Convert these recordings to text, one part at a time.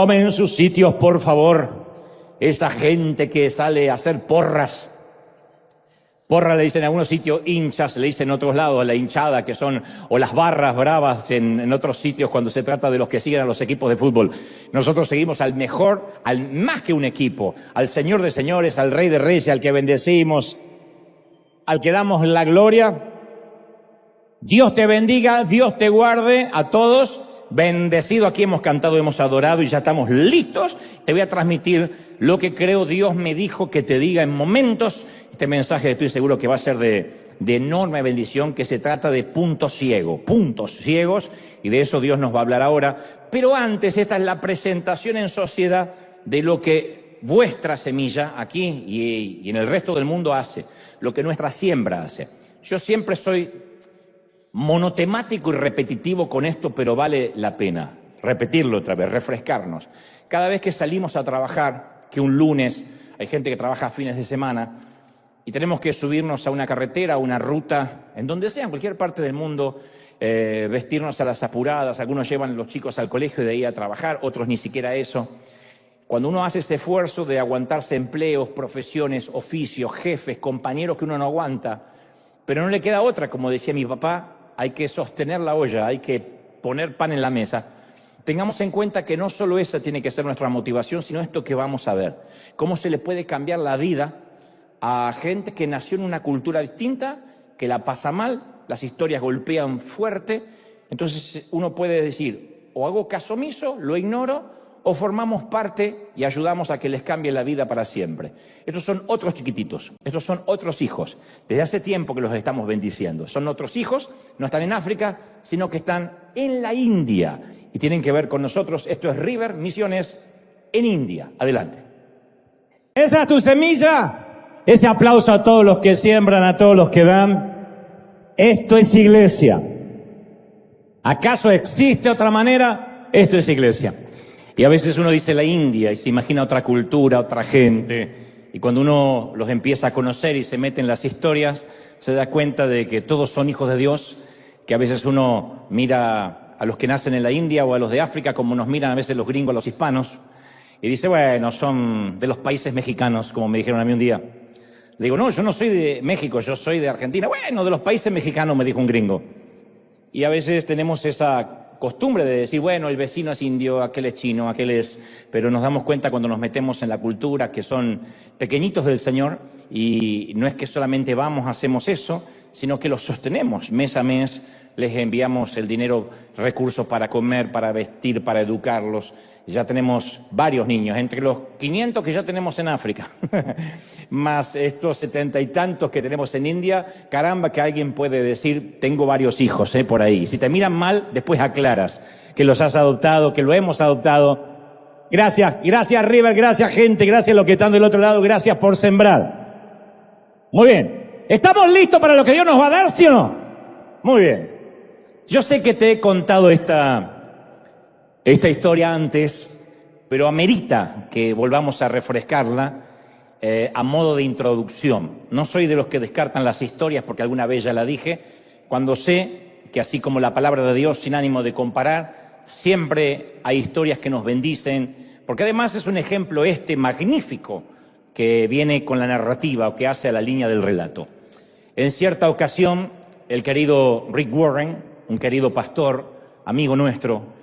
Tomen sus sitios, por favor. Esa gente que sale a hacer porras. Porra le dicen en algunos sitios, hinchas, le dicen en otros lados, la hinchada, que son, o las barras bravas en otros sitios cuando se trata de los que siguen a los equipos de fútbol. Nosotros seguimos al mejor, al más que un equipo, al Señor de señores, al Rey de reyes, al que bendecimos, al que damos la gloria. Dios te bendiga, Dios te guarde a todos. Bendecido, aquí hemos cantado, hemos adorado y ya estamos listos. Te voy a transmitir lo que creo Dios me dijo que te diga en momentos. Este mensaje estoy seguro que va a ser de enorme bendición, que se trata de puntos ciegos, y de eso Dios nos va a hablar ahora. Pero antes, esta es la presentación en sociedad de lo que vuestra semilla aquí y en el resto del mundo hace, lo que nuestra siembra hace. Yo siempre soy monotemático y repetitivo con esto, pero vale la pena repetirlo otra vez, refrescarnos. Cada vez que salimos a trabajar, que un lunes, hay gente que trabaja a fines de semana, y tenemos que subirnos a una carretera, a una ruta, en donde sea, en cualquier parte del mundo, vestirnos a las apuradas. Algunos llevan a los chicos al colegio y de ahí a trabajar, otros ni siquiera eso. Cuando uno hace ese esfuerzo de aguantarse empleos, profesiones, oficios, jefes, compañeros que uno no aguanta, pero no le queda otra, como decía mi papá, hay que sostener la olla, hay que poner pan en la mesa. Tengamos en cuenta que no solo esa tiene que ser nuestra motivación, sino esto que vamos a ver. Cómo se le puede cambiar la vida a gente que nació en una cultura distinta, que la pasa mal, las historias golpean fuerte. Entonces uno puede decir, o hago caso omiso, lo ignoro, o formamos parte y ayudamos a que les cambie la vida para siempre. Estos son otros chiquititos, estos son otros hijos. Desde hace tiempo que los estamos bendiciendo. Son otros hijos, no están en África, sino que están en la India y tienen que ver con nosotros. Esto es River Misiones en India. Adelante. Esa es tu semilla. Ese aplauso a todos los que siembran, a todos los que dan. Esto es iglesia. ¿Acaso existe otra manera? Esto es iglesia. Y a veces uno dice la India y se imagina otra cultura, otra gente. Y cuando uno los empieza a conocer y se mete en las historias, se da cuenta de que todos son hijos de Dios, que a veces uno mira a los que nacen en la India o a los de África como nos miran a veces los gringos a los hispanos. Y dice, bueno, son de los países mexicanos, como me dijeron a mí un día. Le digo, no, yo no soy de México, yo soy de Argentina. Bueno, de los países mexicanos, me dijo un gringo. Y a veces tenemos esa costumbre de decir, bueno, el vecino es indio, aquel es chino, aquel es... Pero nos damos cuenta cuando nos metemos en la cultura que son pequeñitos del Señor, y no es que solamente vamos, hacemos eso, sino que los sostenemos mes a mes, les enviamos el dinero, recursos para comer, para vestir, para educarlos. Ya tenemos varios niños, entre los 500 que ya tenemos en África, más estos 70 y tantos que tenemos en India. Caramba, que alguien puede decir, tengo varios hijos por ahí. Si te miran mal, después aclaras que los has adoptado, que lo hemos adoptado. Gracias River, gracias gente, gracias a los que están del otro lado, gracias por sembrar. Muy bien, ¿estamos listos para lo que Dios nos va a dar, sí o no? Muy bien. Yo sé que te he contado esta historia antes, pero amerita que volvamos a refrescarla a modo de introducción. No soy de los que descartan las historias porque alguna vez ya la dije, cuando sé que así como la palabra de Dios, sin ánimo de comparar, siempre hay historias que nos bendicen, porque además es un ejemplo magnífico que viene con la narrativa o que hace a la línea del relato. En cierta ocasión, el querido Rick Warren, un querido pastor, amigo nuestro,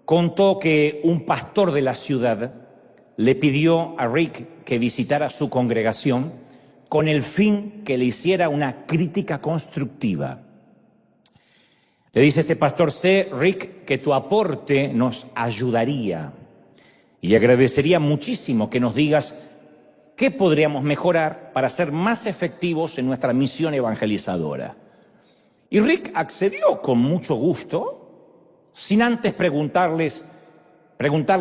contó que un pastor de la ciudad le pidió a Rick que visitara su congregación con el fin que le hiciera una crítica constructiva. Le dice este pastor, sé, Rick, que tu aporte nos ayudaría y agradecería muchísimo que nos digas qué podríamos mejorar para ser más efectivos en nuestra misión evangelizadora. Y Rick accedió con mucho gusto, sin antes preguntarle,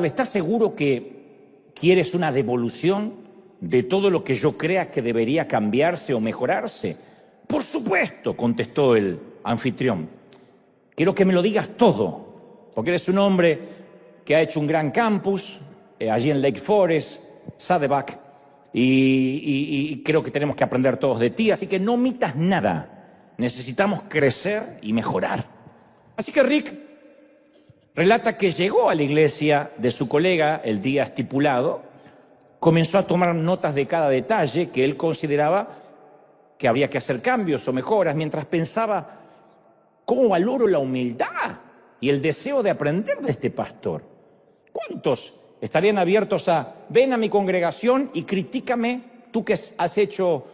¿estás seguro que quieres una devolución de todo lo que yo crea que debería cambiarse o mejorarse? Por supuesto, contestó el anfitrión. Quiero que me lo digas todo, porque eres un hombre que ha hecho un gran campus allí en Lake Forest, Saddleback, y creo que tenemos que aprender todos de ti, así que no omitas nada. Necesitamos crecer y mejorar. Así que Rick relata que llegó a la iglesia de su colega el día estipulado, comenzó a tomar notas de cada detalle que él consideraba que habría que hacer cambios o mejoras, mientras pensaba, ¿cómo valoro la humildad y el deseo de aprender de este pastor? ¿Cuántos estarían abiertos a, ven a mi congregación y critícame, tú que has hecho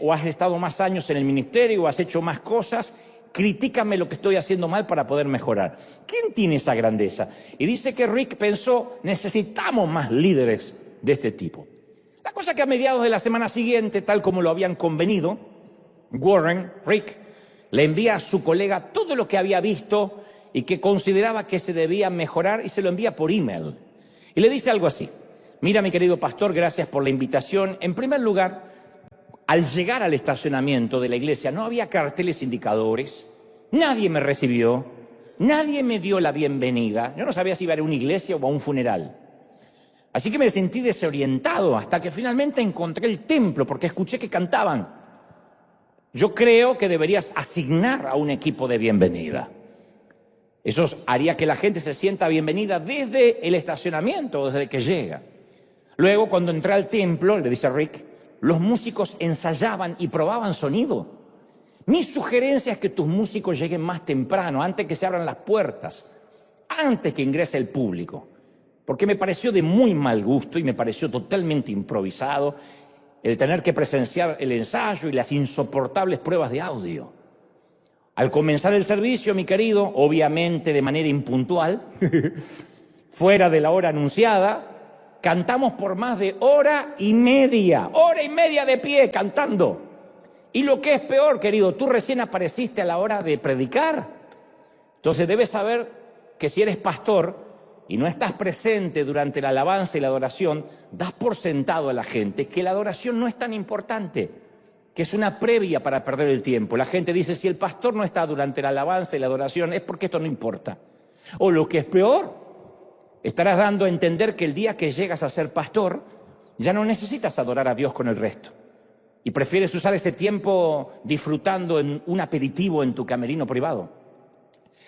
o has estado más años en el ministerio o has hecho más cosas, critícame lo que estoy haciendo mal para poder mejorar? ¿Quién tiene esa grandeza? Y dice que Rick pensó, necesitamos más líderes de este tipo. La cosa que a mediados de la semana siguiente, tal como lo habían convenido, Rick le envía a su colega todo lo que había visto y que consideraba que se debía mejorar, y se lo envía por email. Y le dice algo así: mira, mi querido pastor, gracias por la invitación. En primer lugar, al llegar al estacionamiento de la iglesia no había carteles indicadores, nadie me recibió, nadie me dio la bienvenida. Yo no sabía si iba a ir a una iglesia o a un funeral. Así que me sentí desorientado hasta que finalmente encontré el templo porque escuché que cantaban. Yo creo que deberías asignar a un equipo de bienvenida. Eso haría que la gente se sienta bienvenida desde el estacionamiento, desde que llega. Luego, cuando entré al templo, le dice Rick, los músicos ensayaban y probaban sonido. Mi sugerencia es que tus músicos lleguen más temprano, antes que se abran las puertas, antes que ingrese el público. Porque me pareció de muy mal gusto y me pareció totalmente improvisado el tener que presenciar el ensayo y las insoportables pruebas de audio. Al comenzar el servicio, mi querido, obviamente de manera impuntual, fuera de la hora anunciada, cantamos por más de hora y media de pie cantando. Y lo que es peor, querido, tú recién apareciste a la hora de predicar. Entonces debes saber que si eres pastor y no estás presente durante la alabanza y la adoración, das por sentado a la gente que la adoración no es tan importante, que es una previa para perder el tiempo. La gente dice, si el pastor no está durante la alabanza y la adoración, es porque esto no importa. O lo que es peor, estarás dando a entender que el día que llegas a ser pastor, ya no necesitas adorar a Dios con el resto. Y prefieres usar ese tiempo disfrutando en un aperitivo en tu camerino privado.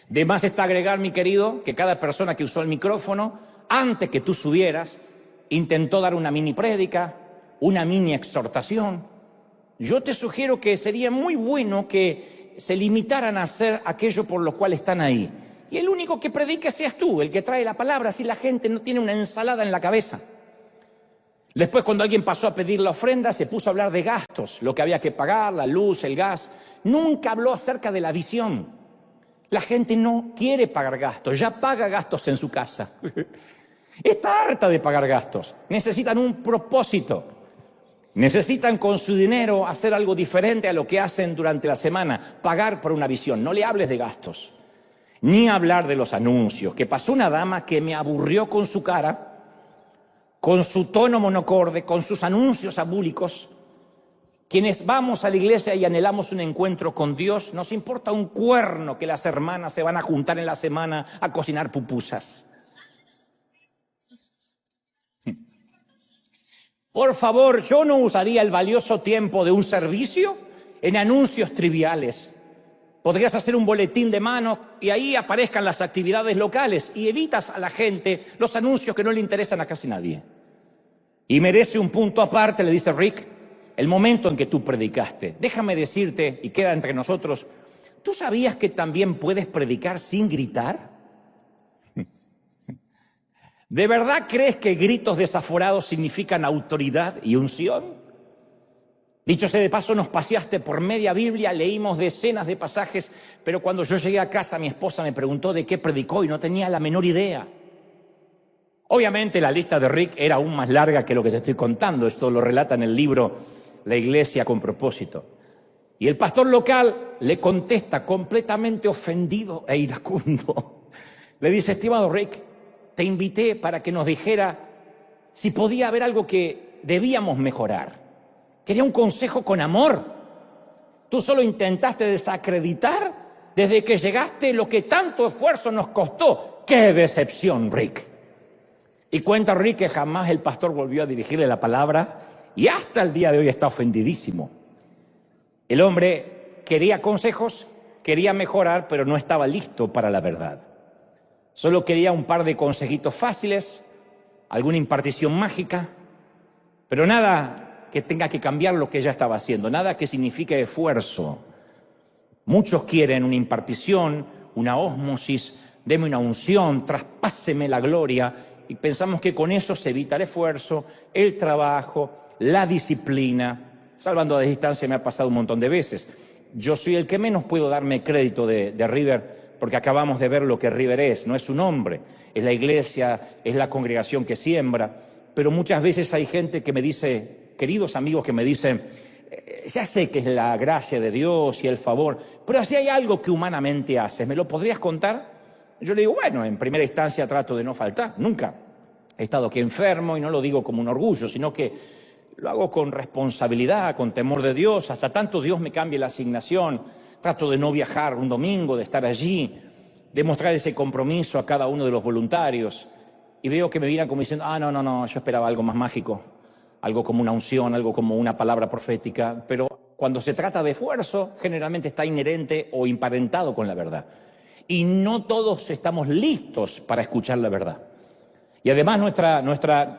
De más está agregar, mi querido, que cada persona que usó el micrófono, antes que tú subieras, intentó dar una mini prédica, una mini exhortación. Yo te sugiero que sería muy bueno que se limitaran a hacer aquello por lo cual están ahí. Y el único que predique seas tú, el que trae la palabra, así la gente no tiene una ensalada en la cabeza. Después, cuando alguien pasó a pedir la ofrenda, se puso a hablar de gastos, lo que había que pagar, la luz, el gas. Nunca habló acerca de la visión. La gente no quiere pagar gastos, ya paga gastos en su casa. Está harta de pagar gastos. Necesitan un propósito. Necesitan con su dinero hacer algo diferente a lo que hacen durante la semana, pagar por una visión. No le hables de gastos, ni hablar de los anuncios. Que pasó una dama que me aburrió con su cara, con su tono monocorde, con sus anuncios abúlicos. Quienes vamos a la iglesia y anhelamos un encuentro con Dios, nos importa un cuerno que las hermanas se van a juntar en la semana a cocinar pupusas. Por favor, yo no usaría el valioso tiempo de un servicio en anuncios triviales. Podrías hacer un boletín de mano y ahí aparezcan las actividades locales y evitas a la gente los anuncios que no le interesan a casi nadie. Y merece un punto aparte, le dice Rick, el momento en que tú predicaste. Déjame decirte, y queda entre nosotros, ¿tú sabías que también puedes predicar sin gritar? ¿De verdad crees que gritos desaforados significan autoridad y unción? Dicho sea de paso, nos paseaste por media Biblia, leímos decenas de pasajes, pero cuando yo llegué a casa mi esposa me preguntó de qué predicó y no tenía la menor idea. Obviamente la lista de Rick era aún más larga que lo que te estoy contando. Esto lo relata en el libro La Iglesia con Propósito. Y el pastor local le contesta completamente ofendido e iracundo. Le dice, estimado Rick, te invité para que nos dijera si podía haber algo que debíamos mejorar. Quería un consejo con amor. Tú solo intentaste desacreditar desde que llegaste lo que tanto esfuerzo nos costó. ¡Qué decepción, Rick! Y cuenta Rick que jamás el pastor volvió a dirigirle la palabra y hasta el día de hoy está ofendidísimo. El hombre quería consejos, quería mejorar, pero no estaba listo para la verdad. Solo quería un par de consejitos fáciles, alguna impartición mágica, pero nada que tenga que cambiar lo que ella estaba haciendo, nada que signifique esfuerzo. Muchos quieren una impartición, una ósmosis, deme una unción, traspáseme la gloria, y pensamos que con eso se evita el esfuerzo, el trabajo, la disciplina. Salvando a distancia me ha pasado un montón de veces. Yo soy el que menos puedo darme crédito de River, porque acabamos de ver lo que River es. No es un hombre, es la iglesia, es la congregación que siembra. Pero muchas veces hay gente que me dice, queridos amigos que me dicen, ya sé que es la gracia de Dios y el favor, pero si hay algo que humanamente haces, ¿me lo podrías contar? Yo le digo, bueno, en primera instancia trato de no faltar, nunca. He estado aquí enfermo y no lo digo como un orgullo, sino que lo hago con responsabilidad, con temor de Dios, hasta tanto Dios me cambie la asignación. Trato de no viajar un domingo, de estar allí, de mostrar ese compromiso a cada uno de los voluntarios. Y veo que me miran como diciendo, no, yo esperaba algo más mágico, algo como una unción, algo como una palabra profética. Pero cuando se trata de esfuerzo, generalmente está inherente o emparentado con la verdad. Y no todos estamos listos para escuchar la verdad. Y además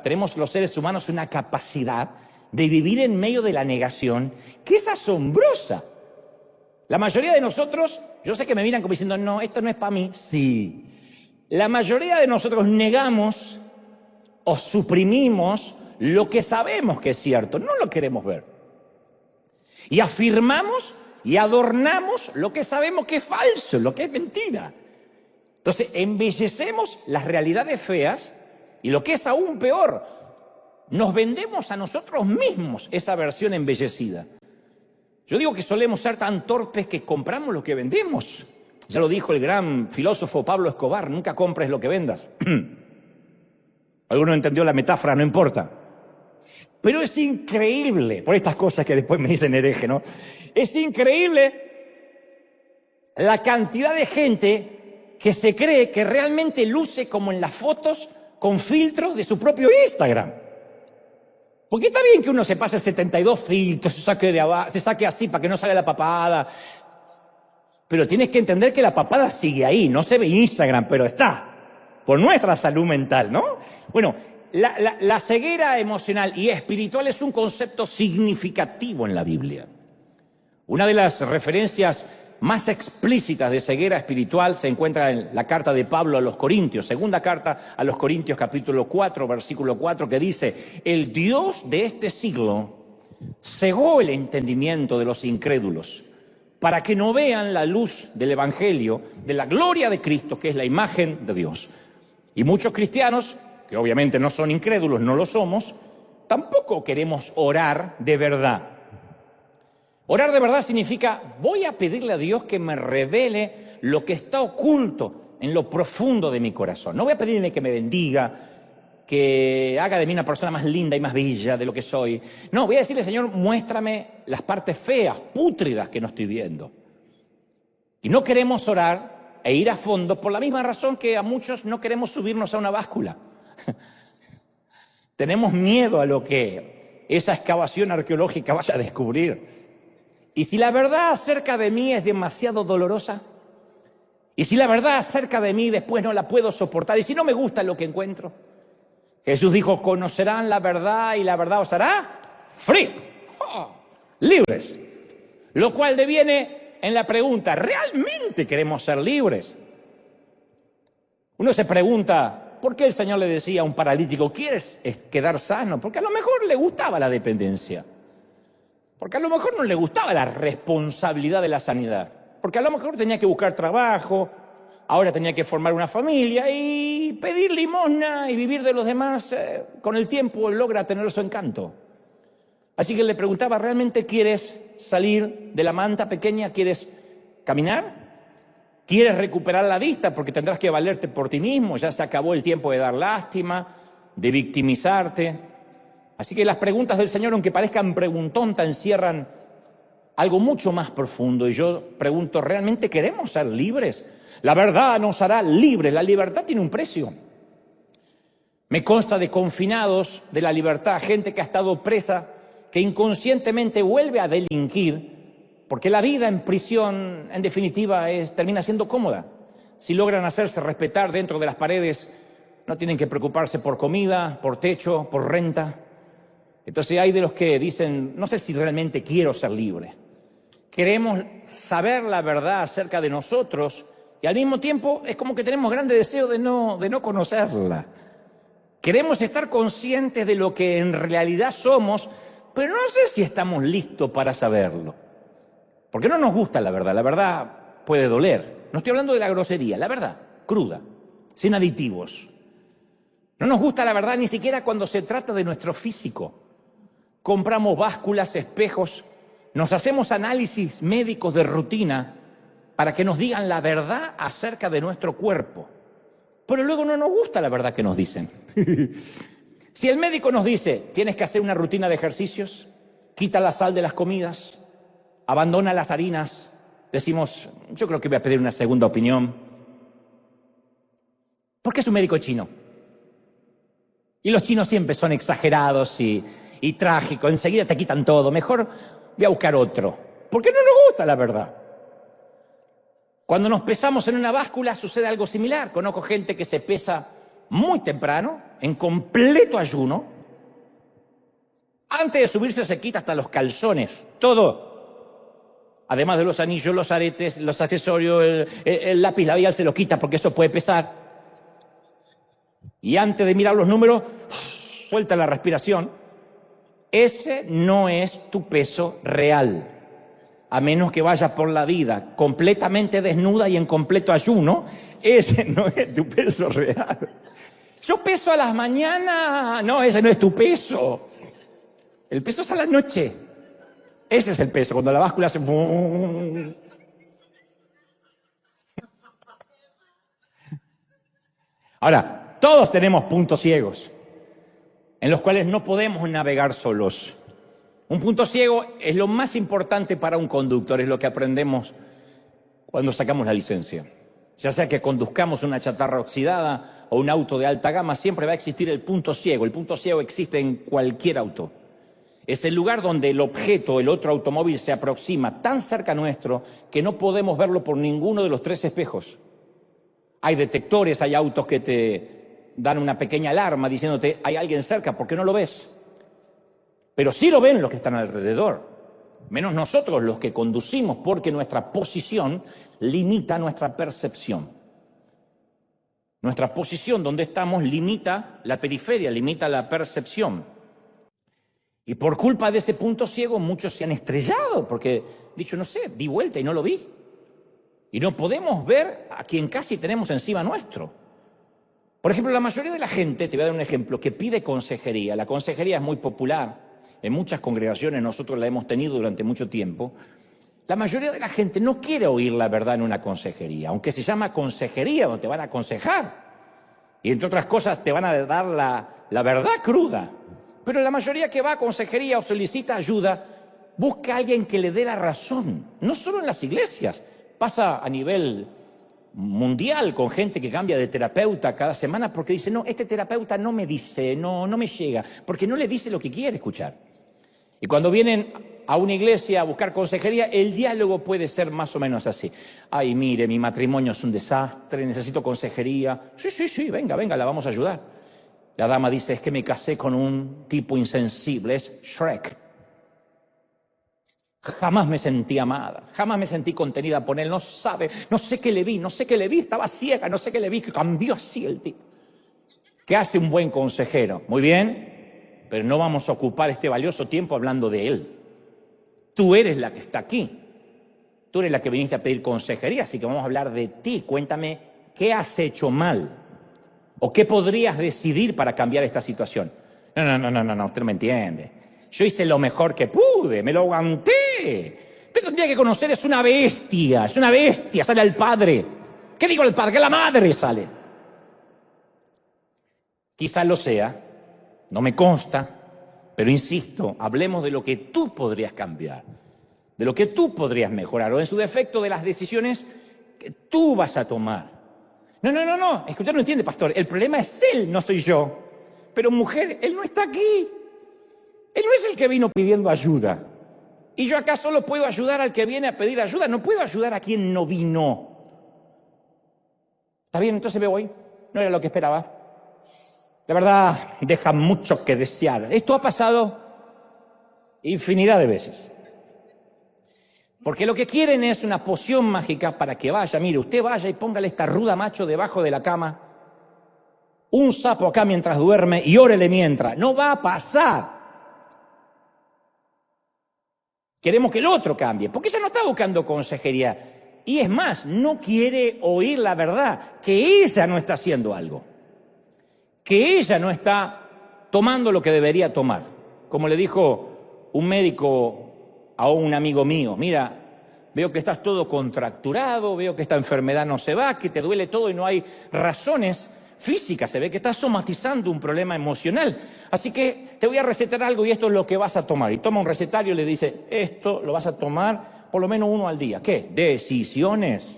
tenemos los seres humanos una capacidad de vivir en medio de la negación que es asombrosa. La mayoría de nosotros, yo sé que me miran como diciendo, no, esto no es para mí. Sí. La mayoría de nosotros negamos o suprimimos lo que sabemos que es cierto, no lo queremos ver. Y afirmamos y adornamos lo que sabemos que es falso, lo que es mentira. Entonces, embellecemos las realidades feas y lo que es aún peor, nos vendemos a nosotros mismos esa versión embellecida. Yo digo que solemos ser tan torpes que compramos lo que vendemos. Ya lo dijo el gran filósofo Pablo Escobar, nunca compres lo que vendas. Alguno entendió la metáfora, no importa. Pero es increíble, por estas cosas que después me dicen hereje, ¿no? Es increíble la cantidad de gente que se cree que realmente luce como en las fotos con filtro de su propio Instagram. Porque está bien que uno se pase 72 filtros, se saque así para que no salga la papada. Pero tienes que entender que la papada sigue ahí, no se ve Instagram, pero está. Por nuestra salud mental, ¿no? Bueno, la ceguera emocional y espiritual es un concepto significativo en la Biblia. Una de las referencias más explícitas de ceguera espiritual se encuentra en la carta de Pablo a los Corintios, segunda carta a los Corintios, capítulo 4, versículo 4, que dice, el Dios de este siglo cegó el entendimiento de los incrédulos para que no vean la luz del Evangelio, de la gloria de Cristo, que es la imagen de Dios. Y muchos cristianos, que obviamente no son incrédulos, no lo somos, tampoco queremos orar de verdad. Orar de verdad significa, voy a pedirle a Dios que me revele lo que está oculto en lo profundo de mi corazón. No voy a pedirle que me bendiga, que haga de mí una persona más linda y más bella de lo que soy. No, voy a decirle, Señor, muéstrame las partes feas, pútridas que no estoy viendo. Y no queremos orar e ir a fondo por la misma razón que a muchos no queremos subirnos a una báscula. Tenemos miedo a lo que esa excavación arqueológica vaya a descubrir. Y si la verdad acerca de mí es demasiado dolorosa, y si la verdad acerca de mí después no la puedo soportar, y si no me gusta lo que encuentro, Jesús dijo, conocerán la verdad y la verdad os hará free, libres. Lo cual deviene en la pregunta, ¿realmente queremos ser libres? Uno se pregunta, ¿por qué el Señor le decía a un paralítico, ¿quieres quedar sano? Porque a lo mejor le gustaba la dependencia. Porque a lo mejor no le gustaba la responsabilidad de la sanidad. Porque a lo mejor tenía que buscar trabajo, ahora tenía que formar una familia y pedir limosna y vivir de los demás, con el tiempo logra tener su encanto. Así que le preguntaba, ¿realmente quieres salir de la manta pequeña? ¿Quieres caminar? ¿Quieres recuperar la vista? Porque tendrás que valerte por ti mismo, ya se acabó el tiempo de dar lástima, de victimizarte. Así que las preguntas del Señor, aunque parezcan preguntontas, encierran algo mucho más profundo. Y yo pregunto, ¿realmente queremos ser libres? La verdad nos hará libres. La libertad tiene un precio. Me consta de confinados de la libertad, gente que ha estado presa, que inconscientemente vuelve a delinquir, porque la vida en prisión, en definitiva, termina siendo cómoda. Si logran hacerse respetar dentro de las paredes, no tienen que preocuparse por comida, por techo, por renta. Entonces hay de los que dicen, no sé si realmente quiero ser libre. Queremos saber la verdad acerca de nosotros y al mismo tiempo es como que tenemos grande deseo de no conocerla. Queremos estar conscientes de lo que en realidad somos, pero no sé si estamos listos para saberlo. Porque no nos gusta la verdad puede doler. No estoy hablando de la grosería, la verdad, cruda, sin aditivos. No nos gusta la verdad ni siquiera cuando se trata de nuestro físico. Compramos básculas, espejos, nos hacemos análisis médicos de rutina para que nos digan la verdad acerca de nuestro cuerpo. Pero luego no nos gusta la verdad que nos dicen. Si el médico nos dice, tienes que hacer una rutina de ejercicios, quita la sal de las comidas, abandona las harinas, decimos, yo creo que voy a pedir una segunda opinión. ¿Por qué es un médico chino? Y los chinos siempre son exagerados y trágicos, enseguida te quitan todo, mejor voy a buscar otro. Porque no nos gusta la verdad. Cuando nos pesamos en una báscula sucede algo similar. Conozco gente que se pesa muy temprano, en completo ayuno. Antes de subirse se quita hasta los calzones, todo. Además de los anillos, los aretes, los accesorios, el lápiz labial se lo quita porque eso puede pesar. Y antes de mirar los números, suelta la respiración. Ese no es tu peso real. A menos que vayas por la vida completamente desnuda y en completo ayuno, ese no es tu peso real. Yo peso a las mañanas, no, ese no es tu peso. El peso es a la noche. Ese es el peso, cuando la báscula hace... Ahora, todos tenemos puntos ciegos en los cuales no podemos navegar solos. Un punto ciego es lo más importante para un conductor, es lo que aprendemos cuando sacamos la licencia. Ya sea que conduzcamos una chatarra oxidada o un auto de alta gama, siempre va a existir el punto ciego. El punto ciego existe en cualquier auto. Es el lugar donde el objeto, el otro automóvil, se aproxima tan cerca nuestro que no podemos verlo por ninguno de los tres espejos. Hay detectores, hay autos que te dan una pequeña alarma diciéndote hay alguien cerca, ¿por qué no lo ves? Pero sí lo ven los que están alrededor, menos nosotros los que conducimos, porque nuestra posición limita nuestra percepción. Nuestra posición donde estamos limita la periferia, limita la percepción. Y por culpa de ese punto ciego muchos se han estrellado, porque, dicho, no sé, di vuelta y no lo vi. Y no podemos ver a quien casi tenemos encima nuestro. Por ejemplo, la mayoría de la gente, te voy a dar un ejemplo, que pide consejería. La consejería es muy popular. En muchas congregaciones nosotros la hemos tenido durante mucho tiempo. La mayoría de la gente no quiere oír la verdad en una consejería, aunque se llama consejería, donde te van a aconsejar. Y entre otras cosas te van a dar la verdad cruda. Pero la mayoría que va a consejería o solicita ayuda, busca a alguien que le dé la razón. No solo en las iglesias, pasa a nivel mundial con gente que cambia de terapeuta cada semana porque dice, no, este terapeuta no me dice, no me llega, porque no le dice lo que quiere escuchar. Y cuando vienen a una iglesia a buscar consejería, el diálogo puede ser más o menos así. Ay, mire, mi matrimonio es un desastre, necesito consejería. Sí, venga, la vamos a ayudar. La dama dice, es que me casé con un tipo insensible, es Shrek. Jamás me sentí amada, jamás me sentí contenida por él, no sé qué le vi, estaba ciega, no sé qué le vi, que cambió así el tipo. ¿Qué hace un buen consejero? Muy bien. Pero no vamos a ocupar este valioso tiempo hablando de él. Tú eres la que está aquí. Tú eres la que viniste a pedir consejería, así que vamos a hablar de ti. Cuéntame, ¿qué has hecho mal? ¿O qué podrías decidir para cambiar esta situación? No, usted no me entiende. Yo hice lo mejor que pude, me lo aguanté. Pero tendría que conocer, es una bestia, sale al padre. ¿Qué digo al padre? Que la madre sale. Quizás lo sea. No me consta, pero insisto, hablemos de lo que tú podrías cambiar, de lo que tú podrías mejorar, o en su defecto de las decisiones que tú vas a tomar. No, es que usted no entiende, pastor, el problema es él, no soy yo. Pero mujer, él no está aquí. Él no es el que vino pidiendo ayuda. ¿Y yo acá solo puedo ayudar al que viene a pedir ayuda? No puedo ayudar a quien no vino. Está bien, entonces me voy. No era lo que esperaba. La verdad, deja mucho que desear. Esto ha pasado infinidad de veces. Porque lo que quieren es una poción mágica para que vaya. Mire, usted vaya y póngale esta ruda macho debajo de la cama, un sapo acá mientras duerme y órele mientras. No va a pasar. Queremos que el otro cambie, porque ella no está buscando consejería. Y es más, no quiere oír la verdad, que ella no está haciendo algo, que ella no está tomando lo que debería tomar. Como le dijo un médico a un amigo mío, mira, veo que estás todo contracturado, veo que esta enfermedad no se va, que te duele todo y no hay razones físicas, se ve que estás somatizando un problema emocional. Así que te voy a recetar algo y esto es lo que vas a tomar. Y toma un recetario y le dice, esto lo vas a tomar por lo menos 1 al día. ¿Qué? Decisiones.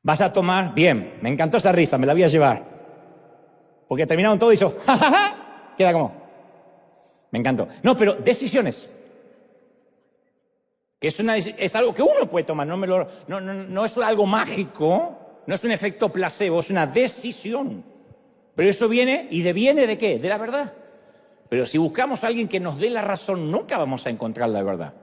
Vas a tomar, bien, me encantó esa risa, me la voy a llevar. Porque terminaron todo y hizo, ja, ja, ja. Queda como, me encantó. No, pero decisiones. Que es algo que uno puede tomar, no es algo mágico, no es un efecto placebo, es una decisión. Pero eso viene, ¿y deviene de qué? De la verdad. Pero si buscamos a alguien que nos dé la razón, nunca vamos a encontrar la verdad.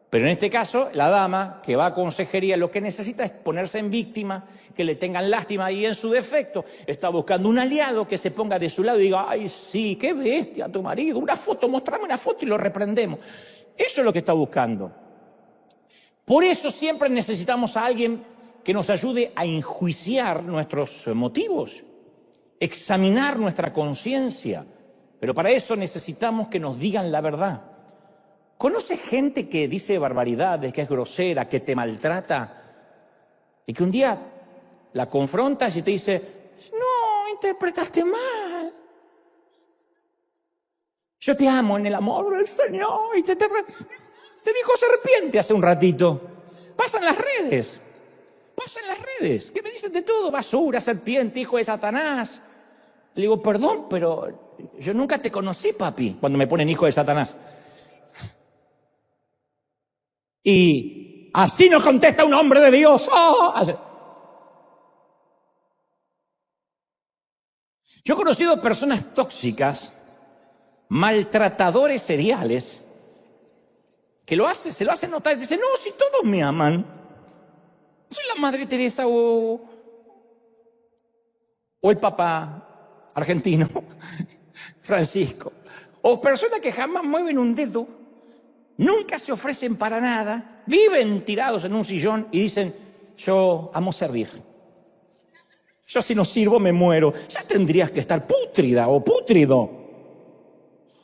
Pero en este caso, la dama que va a consejería lo que necesita es ponerse en víctima, que le tengan lástima y en su defecto está buscando un aliado que se ponga de su lado y diga, ay sí, qué bestia tu marido, una foto, mostrame una foto y lo reprendemos. Eso es lo que está buscando. Por eso siempre necesitamos a alguien que nos ayude a enjuiciar nuestros motivos, examinar nuestra conciencia. Pero para eso necesitamos que nos digan la verdad. ¿Conoce gente que dice barbaridades, que es grosera, que te maltrata? Y que un día la confrontas y te dice, no, interpretaste mal. Yo te amo en el amor del Señor. Y te dijo serpiente hace un ratito. Pasan las redes. ¿Qué me dicen de todo? Basura, serpiente, hijo de Satanás. Le digo, perdón, pero yo nunca te conocí, papi, cuando me ponen hijo de Satanás. Y así nos contesta un hombre de Dios. ¡Oh! Yo he conocido personas tóxicas, maltratadores seriales, que se lo hacen notar y dicen, no, si todos me aman. Soy la Madre Teresa o el Papa argentino, Francisco. O personas que jamás mueven un dedo, nunca se ofrecen para nada, viven tirados en un sillón y dicen, yo amo servir. Yo si no sirvo me muero. Ya tendrías que estar pútrida o pútrido.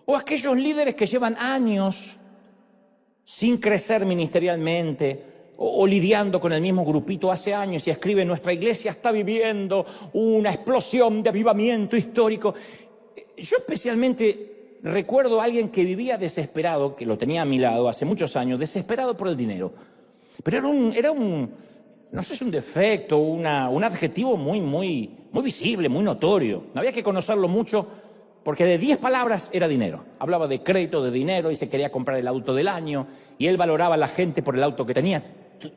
O aquellos líderes que llevan años sin crecer ministerialmente o lidiando con el mismo grupito hace años y escriben, nuestra iglesia está viviendo una explosión de avivamiento histórico. Yo especialmente recuerdo a alguien que vivía desesperado, que lo tenía a mi lado hace muchos años, desesperado por el dinero. Pero era un no sé si un defecto, un adjetivo muy visible, muy notorio. No había que conocerlo mucho porque de 10 palabras era dinero. Hablaba de crédito, de dinero y se quería comprar el auto del año y él valoraba a la gente por el auto que tenía.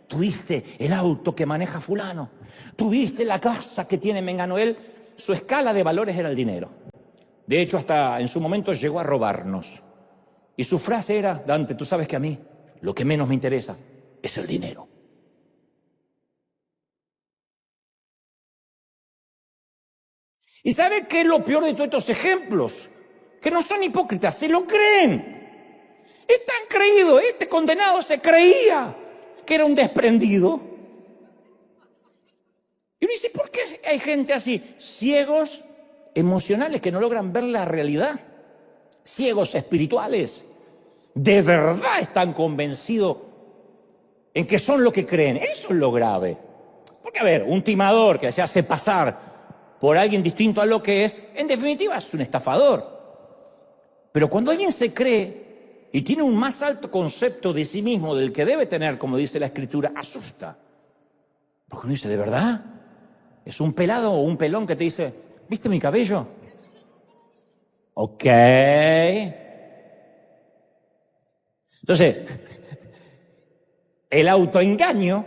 Tuviste el auto que maneja fulano, tuviste la casa que tiene mengano. Él, su escala de valores era el dinero. De hecho, hasta en su momento llegó a robarnos. Y su frase era, Dante, tú sabes que a mí lo que menos me interesa es el dinero. ¿Y sabe qué es lo peor de todos estos ejemplos? Que no son hipócritas, se lo creen. Están creídos, este condenado se creía que era un desprendido. Y uno dice, ¿por qué hay gente así? Ciegos emocionales que no logran ver la realidad. Ciegos espirituales. De verdad están convencidos en que son lo que creen. Eso es lo grave. Porque, a ver, un timador que se hace pasar por alguien distinto a lo que es, en definitiva es un estafador. Pero cuando alguien se cree y tiene un más alto concepto de sí mismo del que debe tener, como dice la Escritura, asusta. Porque uno dice, ¿de verdad? ¿Es un pelado o un pelón que te dice, ¿viste mi cabello? Ok. Entonces, El autoengaño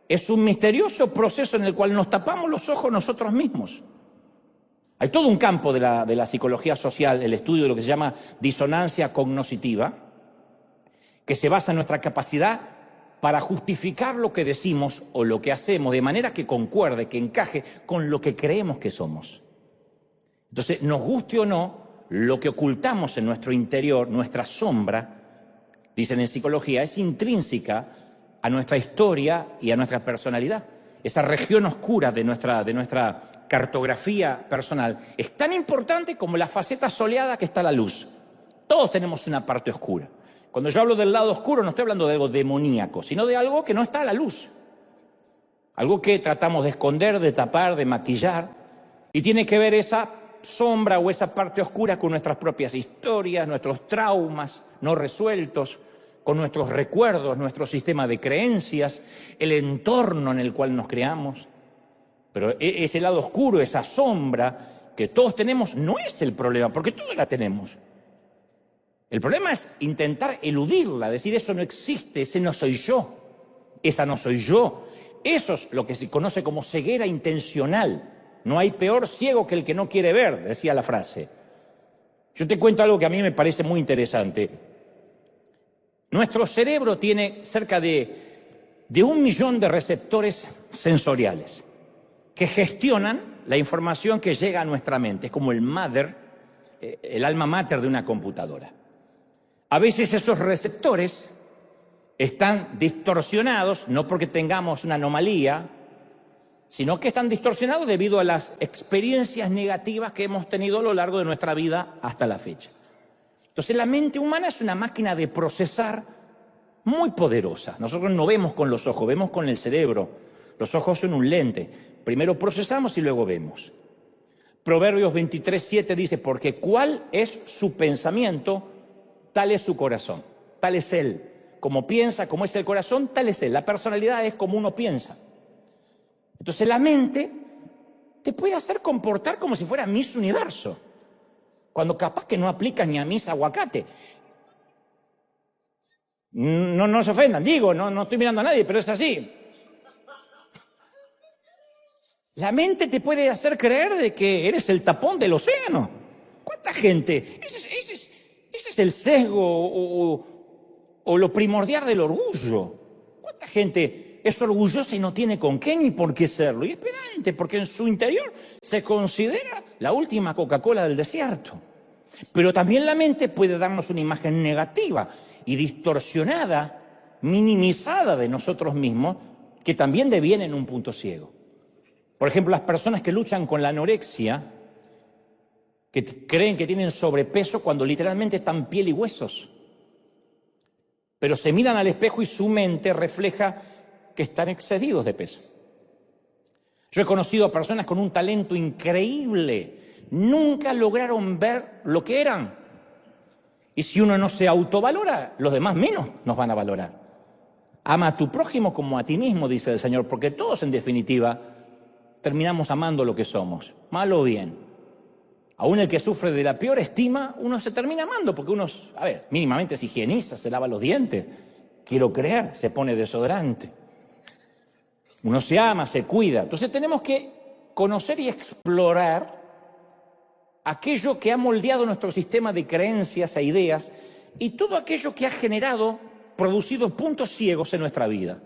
es un misterioso proceso en el cual nos tapamos los ojos nosotros mismos. Hay todo un campo de la psicología social, el estudio de lo que se llama disonancia cognoscitiva, que se basa en nuestra capacidad para justificar lo que decimos o lo que hacemos de manera que concuerde, que encaje con lo que creemos que somos. Entonces, nos guste o no, lo que ocultamos en nuestro interior, nuestra sombra, dicen en psicología, es intrínseca a nuestra historia y a nuestra personalidad. Esa región oscura de nuestra cartografía personal es tan importante como la faceta soleada que está a la luz. Todos tenemos una parte oscura. Cuando yo hablo del lado oscuro no estoy hablando de algo demoníaco, sino de algo que no está a la luz. Algo que tratamos de esconder, de tapar, de maquillar. Y tiene que ver esa sombra o esa parte oscura con nuestras propias historias, nuestros traumas no resueltos, con nuestros recuerdos, nuestro sistema de creencias, el entorno en el cual nos creamos. Pero ese lado oscuro, esa sombra que todos tenemos, no es el problema, porque todos la tenemos. El problema es intentar eludirla, decir eso no existe, ese no soy yo, esa no soy yo. Eso es lo que se conoce como ceguera intencional. No hay peor ciego que el que no quiere ver, decía la frase. Yo te cuento algo que a mí me parece muy interesante. Nuestro cerebro tiene cerca de 1 millón de receptores sensoriales que gestionan la información que llega a nuestra mente. Es como el alma mater de una computadora. A veces esos receptores están distorsionados, no porque tengamos una anomalía, sino que están distorsionados debido a las experiencias negativas que hemos tenido a lo largo de nuestra vida hasta la fecha. Entonces la mente humana es una máquina de procesar muy poderosa. Nosotros no vemos con los ojos, vemos con el cerebro. Los ojos son un lente. Primero procesamos y luego vemos. Proverbios 23:7 dice, porque cuál es su pensamiento, tal es su corazón, tal es él. Como piensa, como es el corazón, tal es él. La personalidad es como uno piensa. Entonces la mente te puede hacer comportar como si fuera Miss Universo, cuando capaz que no aplicas ni a Miss Aguacate. No se ofendan, digo, no estoy mirando a nadie, pero es así. La mente te puede hacer creer de que eres el tapón del océano. ¿Cuánta gente? Ese es el sesgo o lo primordial del orgullo. ¿Cuánta gente es orgullosa y no tiene con qué ni por qué serlo? Y esperante, porque en su interior se considera la última Coca-Cola del desierto. Pero también la mente puede darnos una imagen negativa y distorsionada, minimizada de nosotros mismos, que también deviene en un punto ciego. Por ejemplo, las personas que luchan con la anorexia, que creen que tienen sobrepeso cuando literalmente están piel y huesos. Pero se miran al espejo y su mente refleja que están excedidos de peso. Yo he conocido a personas con un talento increíble. Nunca lograron ver lo que eran. Y si uno no se autovalora, los demás menos nos van a valorar. Ama a tu prójimo como a ti mismo, dice el Señor, porque todos en definitiva terminamos amando lo que somos, mal o bien. Aún el que sufre de la peor estima, uno se termina amando, porque uno, mínimamente se higieniza, se lava los dientes, quiero creer, se pone desodorante. Uno se ama, se cuida. Entonces tenemos que conocer y explorar aquello que ha moldeado nuestro sistema de creencias e ideas y todo aquello que ha producido puntos ciegos en nuestra vida.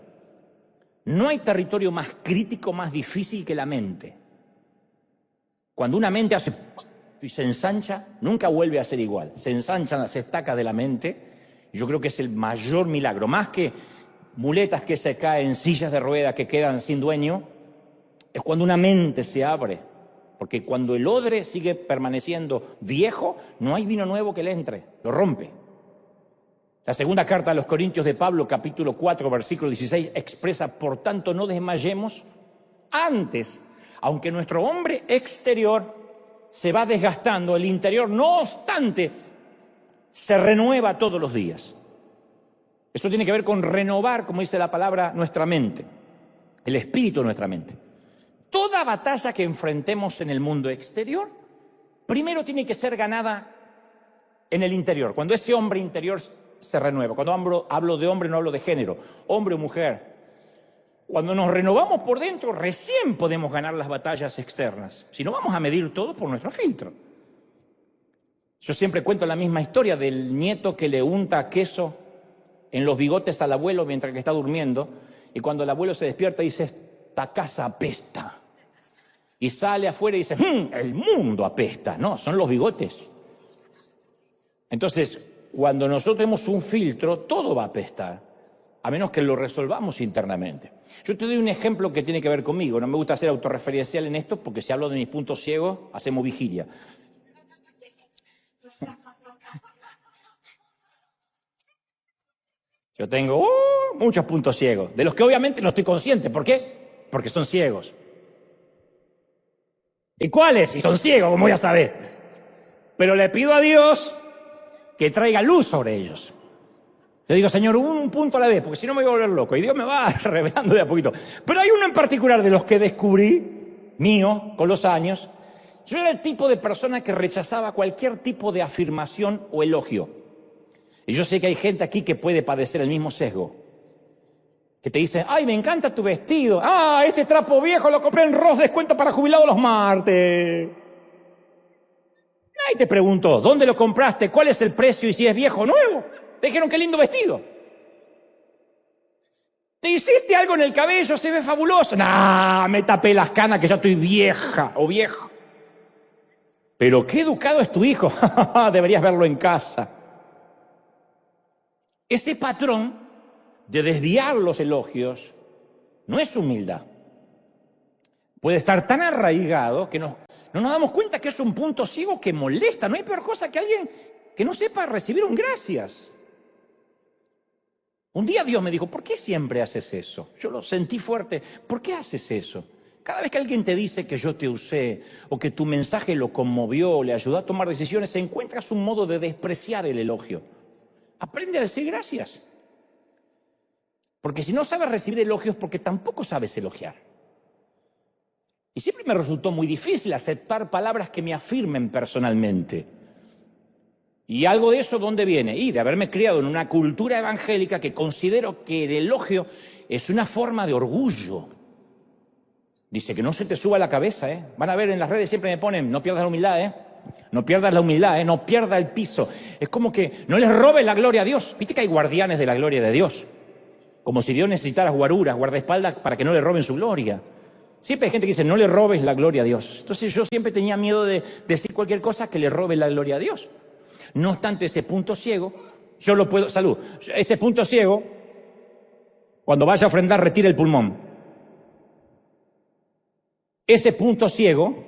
No hay territorio más crítico, más difícil que la mente. Cuando una mente hace y se ensancha, nunca vuelve a ser igual. Se ensanchan las estacas de la mente. Yo creo que es el mayor milagro. Más que muletas que se caen, sillas de ruedas que quedan sin dueño, es cuando una mente se abre. Porque cuando el odre sigue permaneciendo viejo, no hay vino nuevo que le entre, lo rompe. La segunda carta a los Corintios de Pablo, capítulo 4, versículo 16, expresa, por tanto, no desmayemos antes, aunque nuestro hombre exterior se va desgastando, el interior, no obstante, se renueva todos los días. Eso tiene que ver con renovar, como dice la palabra, nuestra mente, el espíritu de nuestra mente. Toda batalla que enfrentemos en el mundo exterior, primero tiene que ser ganada en el interior. Cuando ese hombre interior se renueva. Cuando hablo de hombre, no hablo de género, hombre o mujer. Cuando nos renovamos por dentro, recién podemos ganar las batallas externas. Si no, vamos a medir todo por nuestro filtro. Yo siempre cuento la misma historia del nieto que le unta queso en los bigotes al abuelo mientras que está durmiendo, y cuando el abuelo se despierta dice, esta casa apesta. Y sale afuera y dice, el mundo apesta. No, son los bigotes. Entonces, cuando nosotros tenemos un filtro, todo va a apestar, a menos que lo resolvamos internamente. Yo te doy un ejemplo que tiene que ver conmigo. No me gusta ser autorreferencial en esto, porque si hablo de mis puntos ciegos, hacemos vigilia. Yo tengo muchos puntos ciegos, de los que obviamente no estoy consciente. ¿Por qué? Porque son ciegos. ¿Y cuáles? Si son ciegos, ¿cómo voy a saber? Pero le pido a Dios que traiga luz sobre ellos. Le digo, Señor, un punto a la vez, porque si no me voy a volver loco. Y Dios me va revelando de a poquito. Pero hay uno en particular de los que descubrí, mío, con los años. Yo era el tipo de persona que rechazaba cualquier tipo de afirmación o elogio. Y yo sé que hay gente aquí que puede padecer el mismo sesgo. Que te dice, ay, me encanta tu vestido. Ah, este trapo viejo lo compré en Ross, descuento para jubilados los martes. Ahí te pregunto, ¿dónde lo compraste? ¿Cuál es el precio y si es viejo o nuevo? Te dijeron, qué lindo vestido. ¿Te hiciste algo en el cabello? Se ve fabuloso. Nah, me tapé las canas que ya estoy vieja o viejo. Pero qué educado es tu hijo. Deberías verlo en casa. Ese patrón de desviar los elogios no es humildad. Puede estar tan arraigado que no nos damos cuenta que es un punto ciego que molesta. No hay peor cosa que alguien que no sepa recibir un gracias. Un día Dios me dijo, ¿por qué siempre haces eso? Yo lo sentí fuerte. ¿Por qué haces eso? Cada vez que alguien te dice que yo te usé o que tu mensaje lo conmovió, le ayudó a tomar decisiones, encuentras un modo de despreciar el elogio. Aprende a decir gracias. Porque si no sabes recibir elogios, porque tampoco sabes elogiar. Y siempre me resultó muy difícil aceptar palabras que me afirmen personalmente. Y algo de eso, ¿dónde viene? Y de haberme criado en una cultura evangélica que considero que el elogio es una forma de orgullo. Dice que no se te suba la cabeza, ¿eh? Van a ver en las redes siempre me ponen, no pierdas la humildad, ¿eh? No pierdas la humildad, no pierdas el piso. Es como que no les robes la gloria a Dios. Viste que hay guardianes de la gloria de Dios. Como si Dios necesitara guaruras, guardaespaldas para que no le roben su gloria. Siempre hay gente que dice, no le robes la gloria a Dios. Entonces yo siempre tenía miedo de decir cualquier cosa que le robe la gloria a Dios. No obstante, ese punto ciego, yo lo puedo, salud, ese punto ciego, cuando vaya a ofrendar, retire el pulmón. Ese punto ciego,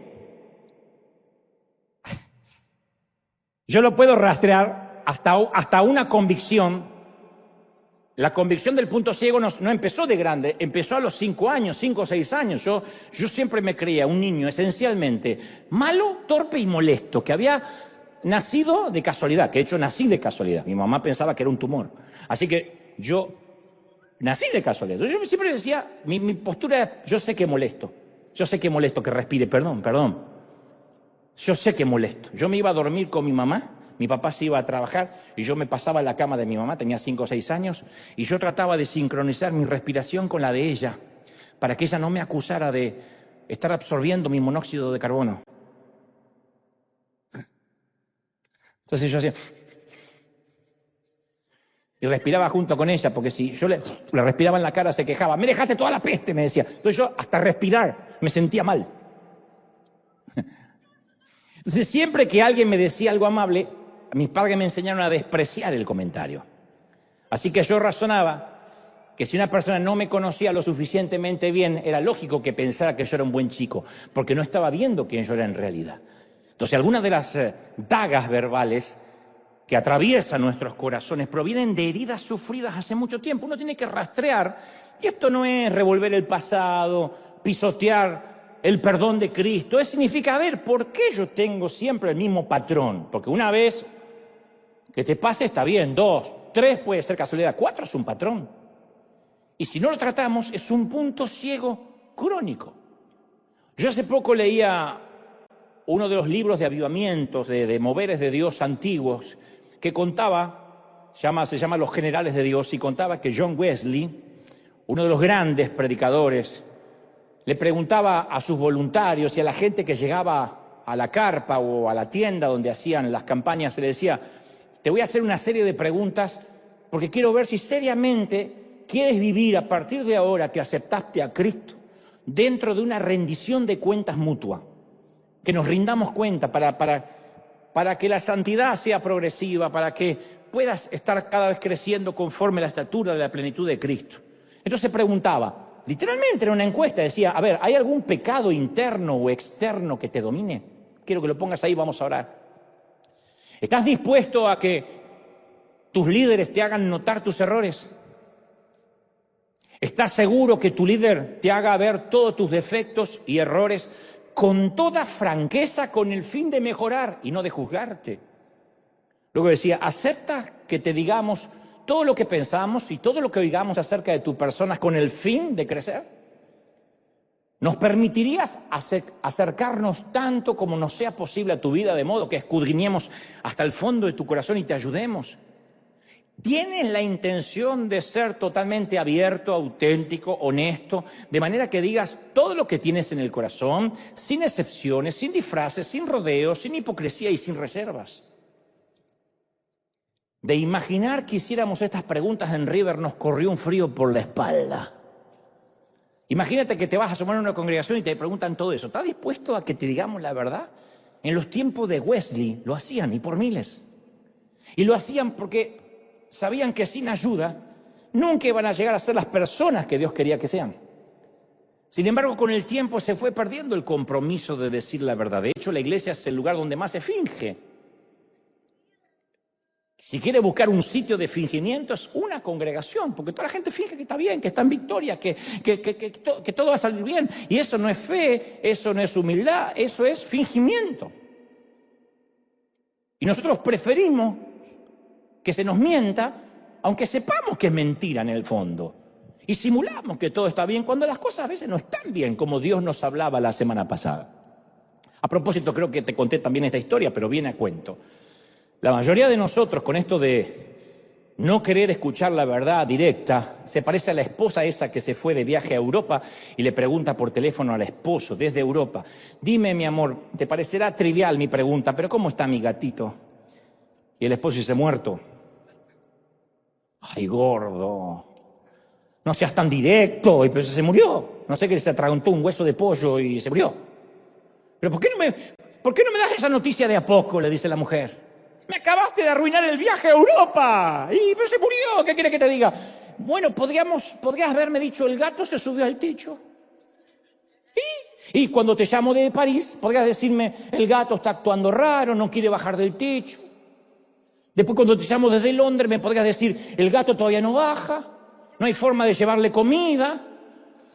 yo lo puedo rastrear hasta una convicción. La convicción del punto ciego no empezó de grande, empezó a los 5 años, 5 o 6 años. Yo siempre me creía un niño esencialmente malo, torpe y molesto, que había nacido de casualidad, que de hecho nací de casualidad. Mi mamá pensaba que era un tumor. Así que yo nací de casualidad. Yo siempre decía, mi postura era, yo sé que molesto que respire, perdón. Yo sé que molesto. Yo me iba a dormir con mi mamá. Mi papá se iba a trabajar y yo me pasaba en la cama de mi mamá, tenía 5 o 6 años, y yo trataba de sincronizar mi respiración con la de ella, para que ella no me acusara de estar absorbiendo mi monóxido de carbono. Entonces yo hacía... y respiraba junto con ella, porque si yo le respiraba en la cara se quejaba. Me dejaste toda la peste, me decía. Entonces yo hasta respirar me sentía mal. Entonces siempre que alguien me decía algo amable, mis padres me enseñaron a despreciar el comentario. Así que yo razonaba que si una persona no me conocía lo suficientemente bien, era lógico que pensara que yo era un buen chico, porque no estaba viendo quién yo era en realidad. Entonces algunas de las dagas verbales que atraviesan nuestros corazones provienen de heridas sufridas hace mucho tiempo. Uno tiene que rastrear, y esto no es revolver el pasado, pisotear el perdón de Cristo. Significa, a ver, ¿por qué yo tengo siempre el mismo patrón? Porque una vez que te pase está bien, 2, 3 puede ser casualidad, 4 es un patrón. Y si no lo tratamos, es un punto ciego crónico. Yo hace poco leía uno de los libros de avivamientos, de moveres de Dios antiguos, que contaba se llama Los Generales de Dios, y contaba que John Wesley, uno de los grandes predicadores, le preguntaba a sus voluntarios y a la gente que llegaba a la carpa o a la tienda donde hacían las campañas, le decía: te voy a hacer una serie de preguntas porque quiero ver si seriamente quieres vivir a partir de ahora que aceptaste a Cristo dentro de una rendición de cuentas mutua, que nos rindamos cuenta para que la santidad sea progresiva, para que puedas estar cada vez creciendo conforme a la estatura de la plenitud de Cristo. Entonces preguntaba, literalmente era una encuesta, decía: a ver, ¿hay algún pecado interno o externo que te domine? Quiero que lo pongas ahí, vamos a orar. ¿Estás dispuesto a que tus líderes te hagan notar tus errores? ¿Estás seguro que tu líder te haga ver todos tus defectos y errores con toda franqueza, con el fin de mejorar y no de juzgarte? Luego decía: ¿aceptas que te digamos todo lo que pensamos y todo lo que oigamos acerca de tu persona con el fin de crecer? ¿Nos permitirías acercarnos tanto como nos sea posible a tu vida, de modo que escudriñemos hasta el fondo de tu corazón y te ayudemos? ¿Tienes la intención de ser totalmente abierto, auténtico, honesto, de manera que digas todo lo que tienes en el corazón, sin excepciones, sin disfraces, sin rodeos, sin hipocresía y sin reservas? De imaginar que hiciéramos estas preguntas en River nos corrió un frío por la espalda. Imagínate que te vas a asomar a una congregación y te preguntan todo eso. ¿Estás dispuesto a que te digamos la verdad? En los tiempos de Wesley lo hacían, y por miles. Y lo hacían porque sabían que sin ayuda nunca iban a llegar a ser las personas que Dios quería que sean. Sin embargo, con el tiempo se fue perdiendo el compromiso de decir la verdad. De hecho, la iglesia es el lugar donde más se finge. Si quiere buscar un sitio de fingimiento, es una congregación, porque toda la gente finge que está bien, que está en victoria, que todo va a salir bien. Y eso no es fe, eso no es humildad, eso es fingimiento. Y nosotros preferimos que se nos mienta, aunque sepamos que es mentira en el fondo. Y simulamos que todo está bien cuando las cosas a veces no están bien, como Dios nos hablaba la semana pasada. A propósito, creo que te conté también esta historia, pero viene a cuento. La mayoría de nosotros, con esto de no querer escuchar la verdad directa, se parece a la esposa esa que se fue de viaje a Europa y le pregunta por teléfono al esposo desde Europa: dime, mi amor, te parecerá trivial mi pregunta, pero ¿cómo está mi gatito? Y el esposo dice: muerto. Ay, gordo, no seas tan directo. Y pues se murió. No sé, que se atragantó un hueso de pollo y se murió. Pero ¿por qué no me das esa noticia de a poco?, le dice la mujer. Me acabaste de arruinar el viaje a Europa. Pero se murió. ¿Qué quiere que te diga? Bueno, podrías haberme dicho: el gato se subió al techo. Y cuando te llamo de París, podrías decirme: el gato está actuando raro, no quiere bajar del techo. Después, cuando te llamo desde Londres, me podrías decir: el gato todavía no baja, no hay forma de llevarle comida.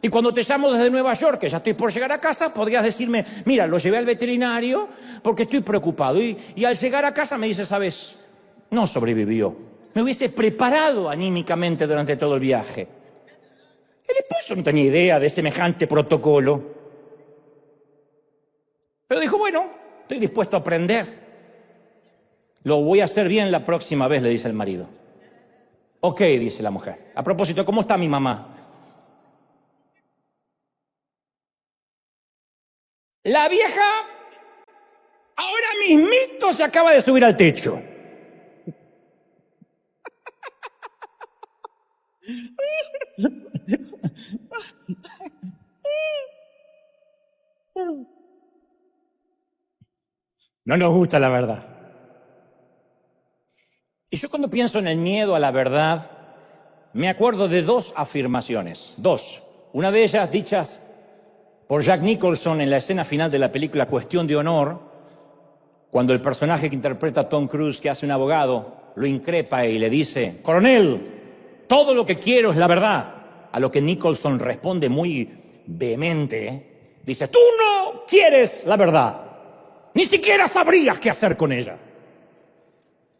Y cuando te llamo desde Nueva York, que ya estoy por llegar a casa, podrías decirme: mira, lo llevé al veterinario porque estoy preocupado. Y al llegar a casa me dice: ¿sabes? No sobrevivió. Me hubiese preparado anímicamente durante todo el viaje. El esposo no tenía idea de semejante protocolo. Pero dijo: bueno, estoy dispuesto a aprender. Lo voy a hacer bien la próxima vez, le dice el marido. Ok, dice la mujer. A propósito, ¿cómo está mi mamá? La vieja ahora mismito se acaba de subir al techo. No nos gusta la verdad. Y yo, cuando pienso en el miedo a la verdad, me acuerdo de dos afirmaciones. Dos. Una de ellas dichas por Jack Nicholson en la escena final de la película Cuestión de Honor, cuando el personaje que interpreta Tom Cruise, que hace un abogado, lo increpa y le dice: coronel, todo lo que quiero es la verdad. A lo que Nicholson responde muy vehemente, dice: tú no quieres la verdad, ni siquiera sabrías qué hacer con ella.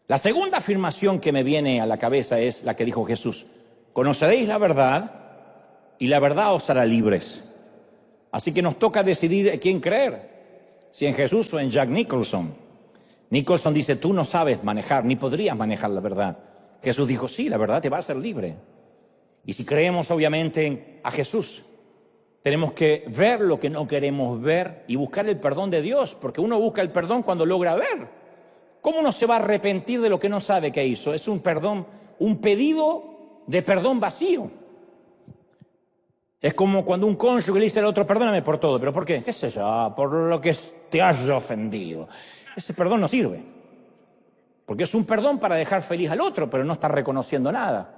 La segunda afirmación que me viene a la cabeza es la que dijo Jesús: conoceréis la verdad y la verdad os hará libres. Así que nos toca decidir a quién creer, si en Jesús o en Jack Nicholson. Nicholson dice: tú no sabes manejar, ni podrías manejar la verdad. Jesús dijo, sí, la verdad te va a hacer libre. Y si creemos obviamente a Jesús, tenemos que ver lo que no queremos ver y buscar el perdón de Dios, porque uno busca el perdón cuando logra ver. ¿Cómo uno se va a arrepentir de lo que no sabe que hizo? Es un perdón, un pedido de perdón vacío. Es como cuando un cónyuge le dice al otro, perdóname por todo. ¿Pero por qué? ¿Qué sé yo? Por lo que te haya ofendido. Ese perdón no sirve. Porque es un perdón para dejar feliz al otro, pero no está reconociendo nada.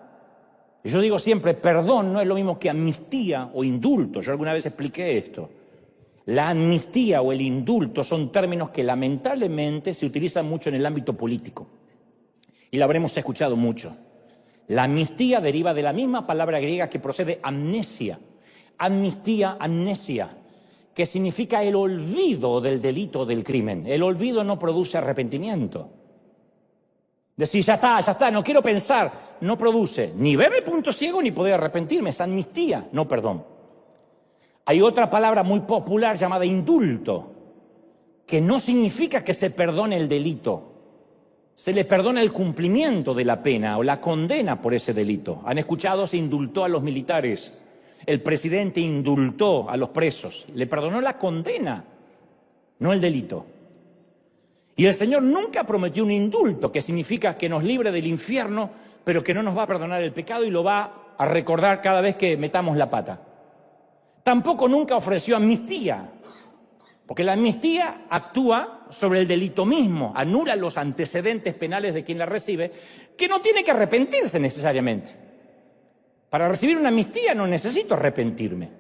Y yo digo siempre, perdón no es lo mismo que amnistía o indulto. Yo alguna vez expliqué esto. La amnistía o el indulto son términos que lamentablemente se utilizan mucho en el ámbito político. Y lo habremos escuchado mucho. La amnistía deriva de la misma palabra griega que procede amnesia. Amnistía, amnesia, que significa el olvido del delito o del crimen. El olvido no produce arrepentimiento. Decir, ya está, no quiero pensar, no produce ni ver el punto ciego ni poder arrepentirme, es amnistía, no perdón. Hay otra palabra muy popular llamada indulto, que no significa que se perdone el delito, se le perdona el cumplimiento de la pena o la condena por ese delito. ¿Han escuchado? Se indultó a los militares, el presidente indultó a los presos, le perdonó la condena, no el delito. Y el Señor nunca prometió un indulto, que significa que nos libre del infierno, pero que no nos va a perdonar el pecado y lo va a recordar cada vez que metamos la pata. Tampoco nunca ofreció amnistía, porque la amnistía actúa sobre el delito mismo, anula los antecedentes penales de quien la recibe, que no tiene que arrepentirse necesariamente. Para recibir una amnistía no necesito arrepentirme.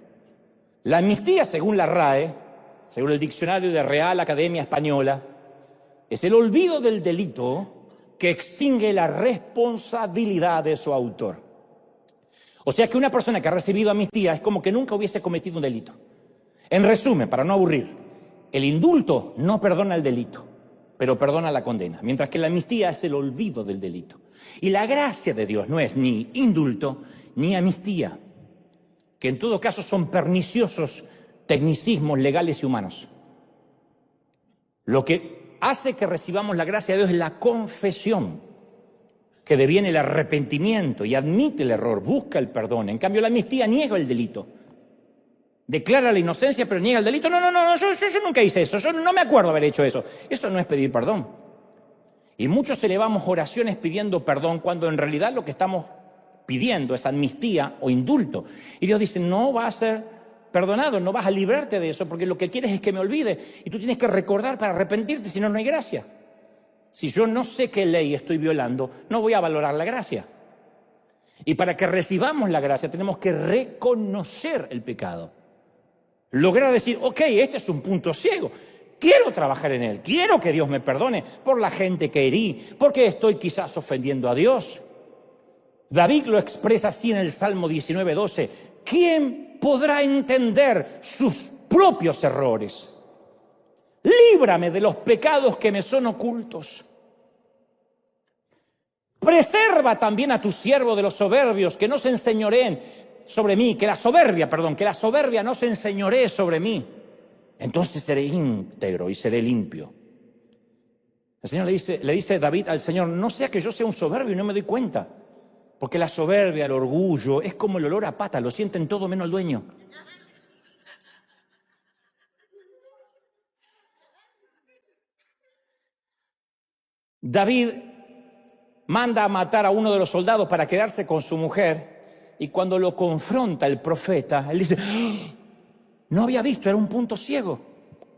La amnistía, según la RAE, según el diccionario de Real Academia Española, es el olvido del delito que extingue la responsabilidad de su autor. O sea que una persona que ha recibido amnistía es como que nunca hubiese cometido un delito. En resumen, para no aburrir, el indulto no perdona el delito, pero perdona la condena, mientras que la amnistía es el olvido del delito. Y la gracia de Dios no es ni indulto ni amnistía, que en todo caso son perniciosos tecnicismos legales y humanos. Lo que hace que recibamos la gracia de Dios es la confesión, que deviene el arrepentimiento y admite el error, busca el perdón. En cambio, la amnistía niega el delito. Declara la inocencia, pero niega el delito. No, yo nunca hice eso, yo no me acuerdo haber hecho eso. Eso no es pedir perdón. Y muchos elevamos oraciones pidiendo perdón cuando en realidad lo que estamos pidiendo es amnistía o indulto. Y Dios dice, no va a ser perdonado, no vas a librarte de eso porque lo que quieres es que me olvide y tú tienes que recordar para arrepentirte, si no, no hay gracia. Si yo no sé qué ley estoy violando, no voy a valorar la gracia. Y para que recibamos la gracia tenemos que reconocer el pecado. Lograr decir, ok, este es un punto ciego, quiero trabajar en él, quiero que Dios me perdone por la gente que herí, porque estoy quizás ofendiendo a Dios. David lo expresa así en el Salmo 19:12. ¿Quién podrá entender sus propios errores? Líbrame de los pecados que me son ocultos. Preserva también a tu siervo de los soberbios, que no se enseñoreen sobre mí, que la soberbia no se enseñoree sobre mí. Entonces seré íntegro y seré limpio. El Señor le dice David al Señor, no sea que yo sea un soberbio y no me doy cuenta. Porque la soberbia, el orgullo, es como el olor a pata, lo sienten todo menos el dueño. David manda a matar a uno de los soldados para quedarse con su mujer y cuando lo confronta el profeta, él dice, ¡ah! No había visto, era un punto ciego.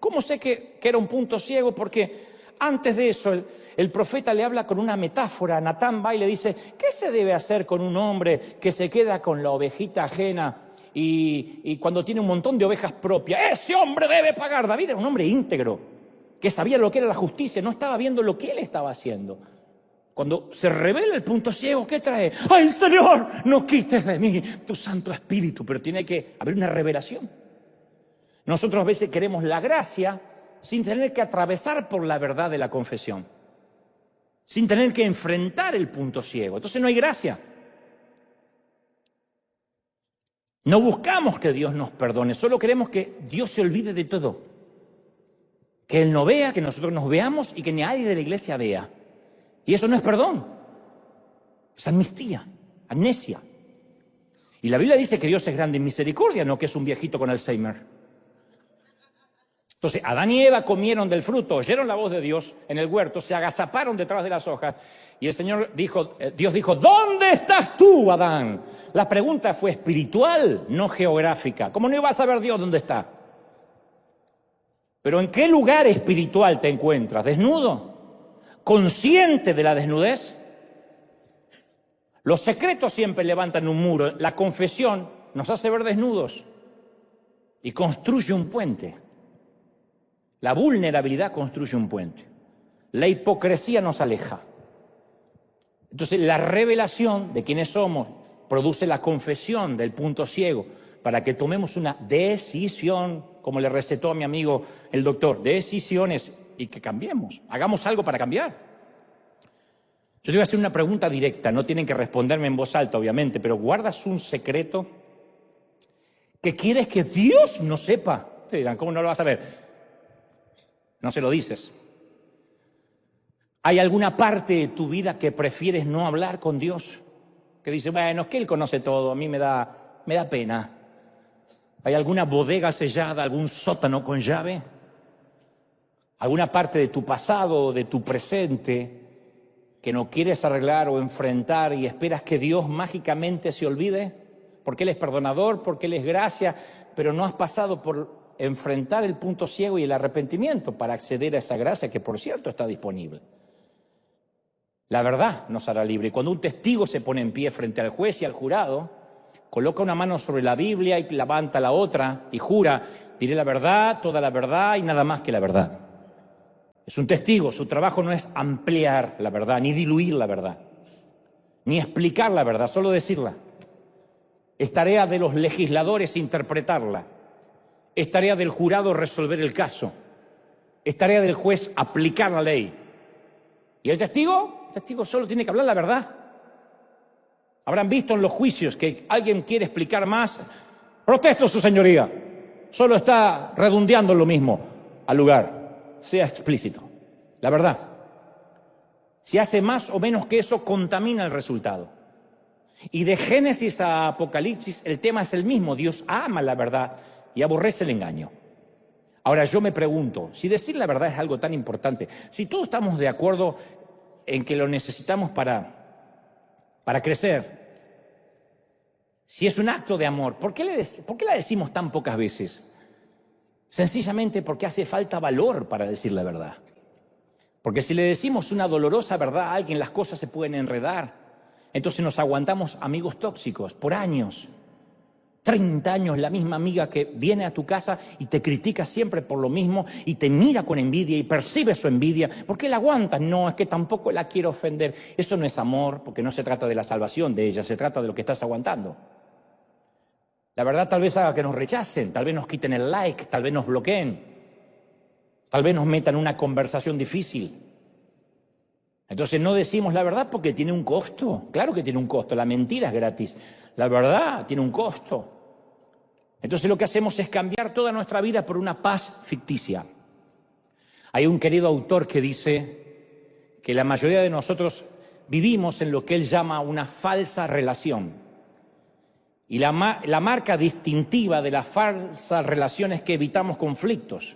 ¿Cómo sé que era un punto ciego? Porque antes de eso el profeta le habla con una metáfora. Natán va y le dice, ¿qué se debe hacer con un hombre que se queda con la ovejita ajena y cuando tiene un montón de ovejas propias? Ese hombre debe pagar. David era un hombre íntegro, que sabía lo que era la justicia, no estaba viendo lo que él estaba haciendo. Cuando se revela el punto ciego, ¿qué trae? ¡Ay, Señor, no quites de mí tu Santo Espíritu! Pero tiene que haber una revelación. Nosotros a veces queremos la gracia sin tener que atravesar por la verdad de la confesión, sin tener que enfrentar el punto ciego. Entonces no hay gracia. No buscamos que Dios nos perdone, solo queremos que Dios se olvide de todo. Que Él no vea, que nosotros nos veamos y que nadie de la iglesia vea. Y eso no es perdón. Es amnistía, amnesia. Y la Biblia dice que Dios es grande en misericordia, no que es un viejito con Alzheimer. Entonces, Adán y Eva comieron del fruto, oyeron la voz de Dios en el huerto, se agazaparon detrás de las hojas y Dios dijo, ¿dónde estás tú, Adán? La pregunta fue espiritual, no geográfica. ¿Cómo no iba a saber Dios dónde está? Pero ¿en qué lugar espiritual te encuentras? ¿Desnudo? ¿Consciente de la desnudez? Los secretos siempre levantan un muro. La confesión nos hace ver desnudos y construye un puente. La vulnerabilidad construye un puente. La hipocresía nos aleja. Entonces, la revelación de quiénes somos produce la confesión del punto ciego para que tomemos una decisión, como le recetó a mi amigo el doctor, decisiones y que cambiemos, hagamos algo para cambiar. Yo te voy a hacer una pregunta directa, no tienen que responderme en voz alta, obviamente, pero ¿guardas un secreto que quieres que Dios no sepa? Te dirán, ¿cómo no lo vas a ver? No se lo dices. ¿Hay alguna parte de tu vida que prefieres no hablar con Dios? Que dice, bueno, es que Él conoce todo, a mí me da pena. ¿Hay alguna bodega sellada, algún sótano con llave? ¿Alguna parte de tu pasado o de tu presente que no quieres arreglar o enfrentar y esperas que Dios mágicamente se olvide? Porque Él es perdonador, porque Él es gracia, pero no has pasado por enfrentar el punto ciego y el arrepentimiento para acceder a esa gracia que, por cierto, está disponible. La verdad nos hará libre. Cuando un testigo se pone en pie frente al juez y al jurado, coloca una mano sobre la Biblia y levanta la otra y jura, diré la verdad, toda la verdad y nada más que la verdad. Es un testigo, su trabajo no es ampliar la verdad, ni diluir la verdad, ni explicar la verdad, solo decirla. Es tarea de los legisladores interpretarla. Es tarea del jurado resolver el caso. Es tarea del juez aplicar la ley. ¿Y el testigo? El testigo solo tiene que hablar la verdad. Habrán visto en los juicios que alguien quiere explicar más. Protesto, su señoría. Solo está redondeando lo mismo al lugar. Sea explícito. La verdad. Si hace más o menos que eso, contamina el resultado. Y de Génesis a Apocalipsis, el tema es el mismo. Dios ama la verdad y aborrece el engaño. Ahora yo me pregunto, si decir la verdad es algo tan importante, si todos estamos de acuerdo en que lo necesitamos para crecer, si es un acto de amor, ¿por qué la decimos tan pocas veces? Sencillamente porque hace falta valor para decir la verdad. Porque si le decimos una dolorosa verdad a alguien, las cosas se pueden enredar. Entonces nos aguantamos amigos tóxicos por años. 30 años la misma amiga que viene a tu casa y te critica siempre por lo mismo y te mira con envidia y percibe su envidia. ¿Por qué la aguantas? No, es que tampoco la quiero ofender. Eso no es amor, porque no se trata de la salvación de ella, se trata de lo que estás aguantando. La verdad tal vez haga que nos rechacen, tal vez nos quiten el like, tal vez nos bloqueen, tal vez nos metan en una conversación difícil. Entonces no decimos la verdad porque tiene un costo. Claro que tiene un costo, la mentira es gratis. La verdad tiene un costo. Entonces lo que hacemos es cambiar toda nuestra vida por una paz ficticia. Hay un querido autor que dice que la mayoría de nosotros vivimos en lo que él llama una falsa relación. Y la marca distintiva de las falsas relaciones es que evitamos conflictos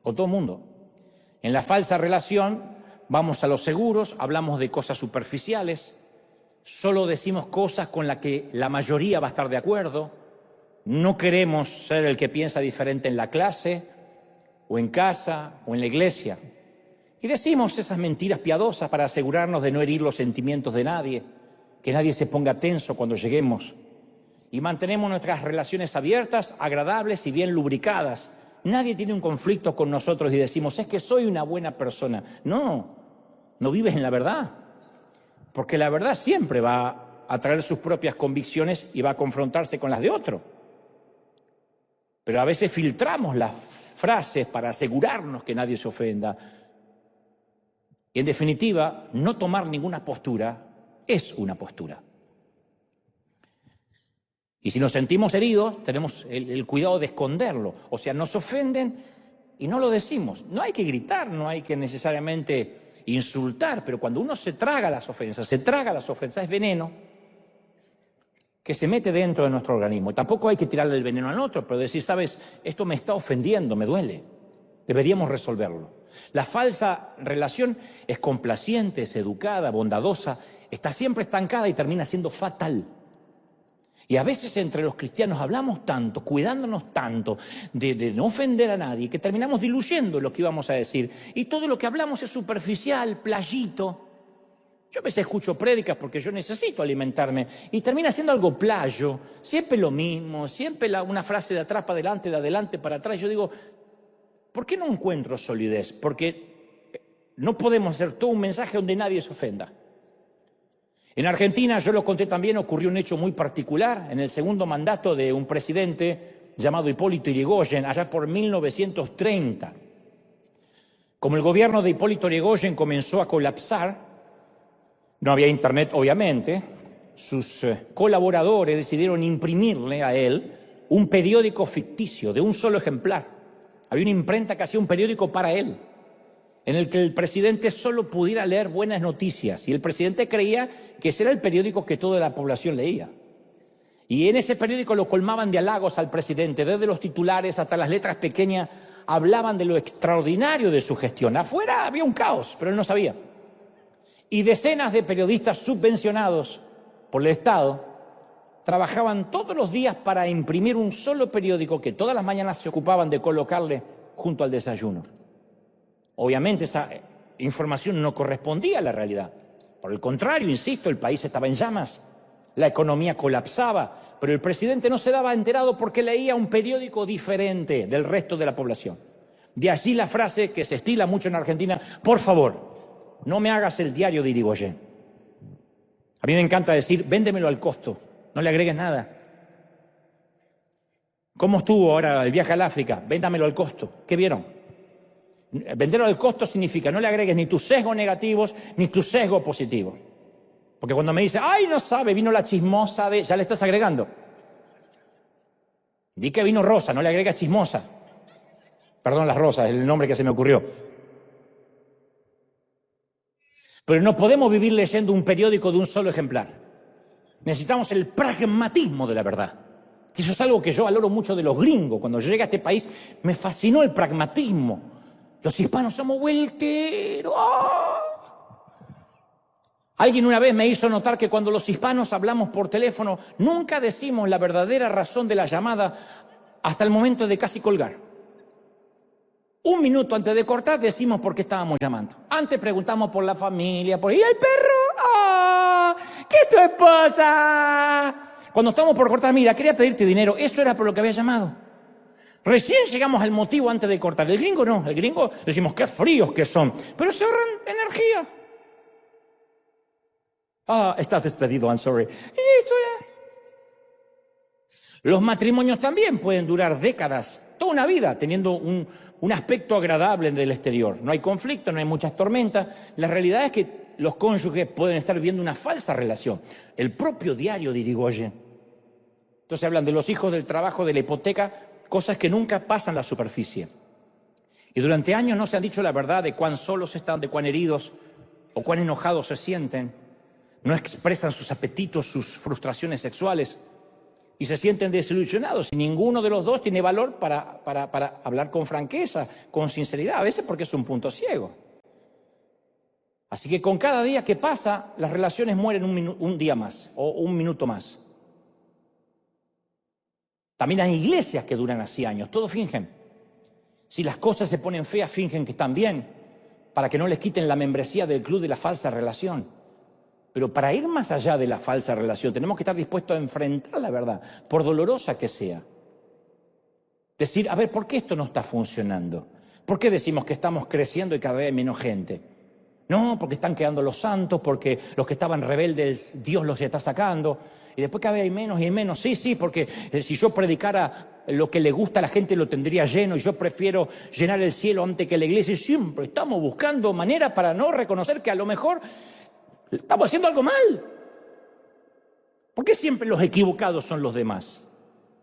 con todo el mundo. En la falsa relación vamos a los seguros, hablamos de cosas superficiales, solo decimos cosas con las que la mayoría va a estar de acuerdo, no queremos ser el que piensa diferente en la clase, o en casa, o en la iglesia. Y decimos esas mentiras piadosas para asegurarnos de no herir los sentimientos de nadie, que nadie se ponga tenso cuando lleguemos. Y mantenemos nuestras relaciones abiertas, agradables y bien lubricadas. Nadie tiene un conflicto con nosotros y decimos, es que soy una buena persona. No vives en la verdad. Porque la verdad siempre va a traer sus propias convicciones y va a confrontarse con las de otro. Pero a veces filtramos las frases para asegurarnos que nadie se ofenda. Y en definitiva, no tomar ninguna postura es una postura. Y si nos sentimos heridos, tenemos el cuidado de esconderlo. O sea, nos ofenden y no lo decimos. No hay que gritar, no hay que necesariamente insultar, pero cuando uno se traga las ofensas es veneno que se mete dentro de nuestro organismo. Y tampoco hay que tirarle el veneno al otro, pero decir, sabes, esto me está ofendiendo, me duele. Deberíamos resolverlo. La falsa relación es complaciente, es educada, bondadosa, está siempre estancada y termina siendo fatal. Y a veces entre los cristianos hablamos tanto, cuidándonos tanto de no ofender a nadie, que terminamos diluyendo lo que íbamos a decir. Y todo lo que hablamos es superficial, playito. Yo a veces escucho prédicas porque yo necesito alimentarme y termina siendo algo playo, siempre lo mismo, siempre una frase de atrás para adelante, de adelante para atrás. Yo digo, ¿por qué no encuentro solidez? Porque no podemos hacer todo un mensaje donde nadie se ofenda. En Argentina, yo lo conté también, ocurrió un hecho muy particular en el segundo mandato de un presidente llamado Hipólito Yrigoyen, allá por 1930. Como el gobierno de Hipólito Yrigoyen comenzó a colapsar, no había internet obviamente, sus colaboradores decidieron imprimirle a él un periódico ficticio de un solo ejemplar. Había una imprenta que hacía un periódico para él, en el que el presidente solo pudiera leer buenas noticias. Y el presidente creía que ese era el periódico que toda la población leía. Y en ese periódico lo colmaban de halagos al presidente, desde los titulares hasta las letras pequeñas, hablaban de lo extraordinario de su gestión. Afuera había un caos, pero él no sabía. Y decenas de periodistas subvencionados por el Estado trabajaban todos los días para imprimir un solo periódico que todas las mañanas se ocupaban de colocarle junto al desayuno. Obviamente esa información no correspondía a la realidad. Por el contrario, insisto, el país estaba en llamas, la economía colapsaba, pero el presidente no se daba enterado porque leía un periódico diferente del resto de la población. De allí la frase que se estila mucho en Argentina, por favor, no me hagas el diario de Irigoyen. A mí me encanta decir, véndemelo al costo, no le agregues nada. ¿Cómo estuvo ahora el viaje al África? Véndamelo al costo. ¿Qué vieron? Venderlo al costo significa no le agregues ni tus sesgos negativos ni tu sesgo positivo. Porque cuando me dice, ay, no sabe, vino la chismosa de... ya le estás agregando. Di que vino Rosa, no le agregas chismosa. Perdón, las Rosas, es el nombre que se me ocurrió. Pero no podemos vivir leyendo un periódico de un solo ejemplar. Necesitamos el pragmatismo de la verdad. Y eso es algo que yo valoro mucho de los gringos. Cuando yo llegué a este país, me fascinó el pragmatismo. Los hispanos somos vuelteros. ¡Oh! Alguien una vez me hizo notar que cuando los hispanos hablamos por teléfono, nunca decimos la verdadera razón de la llamada hasta el momento de casi colgar. Un minuto antes de cortar decimos por qué estábamos llamando. Antes preguntamos por la familia, ¿y el perro? ¡Ah! ¿Qué es tu esposa? Cuando estamos por cortar, mira, quería pedirte dinero. Eso era por lo que había llamado. Recién llegamos al motivo antes de cortar. El gringo no. El gringo decimos qué fríos que son. Pero se ahorran energía. Ah, estás despedido, I'm sorry. Y esto ya. Los matrimonios también pueden durar décadas, toda una vida, teniendo un aspecto agradable del exterior. No hay conflicto, no hay muchas tormentas. La realidad es que los cónyuges pueden estar viviendo una falsa relación. El propio diario de Irigoyen. Entonces hablan de los hijos, del trabajo, de la hipoteca, cosas que nunca pasan la superficie. Y durante años no se han dicho la verdad de cuán solos están, de cuán heridos o cuán enojados se sienten. No expresan sus apetitos, sus frustraciones sexuales y se sienten desilusionados. Y ninguno de los dos tiene valor para hablar con franqueza, con sinceridad, a veces porque es un punto ciego. Así que con cada día que pasa, las relaciones mueren un día más o un minuto más. También hay iglesias que duran así años, todos fingen. Si las cosas se ponen feas, fingen que están bien, para que no les quiten la membresía del club de la falsa relación. Pero para ir más allá de la falsa relación, tenemos que estar dispuestos a enfrentar la verdad, por dolorosa que sea. Decir, a ver, ¿por qué esto no está funcionando? ¿Por qué decimos que estamos creciendo y cada vez hay menos gente? No, porque están quedando los santos, porque los que estaban rebeldes, Dios los está sacando. Y después cada vez hay menos y menos. Sí, porque si yo predicara lo que le gusta a la gente lo tendría lleno y yo prefiero llenar el cielo antes que la iglesia. Y siempre estamos buscando maneras para no reconocer que a lo mejor estamos haciendo algo mal. ¿Por qué siempre los equivocados son los demás?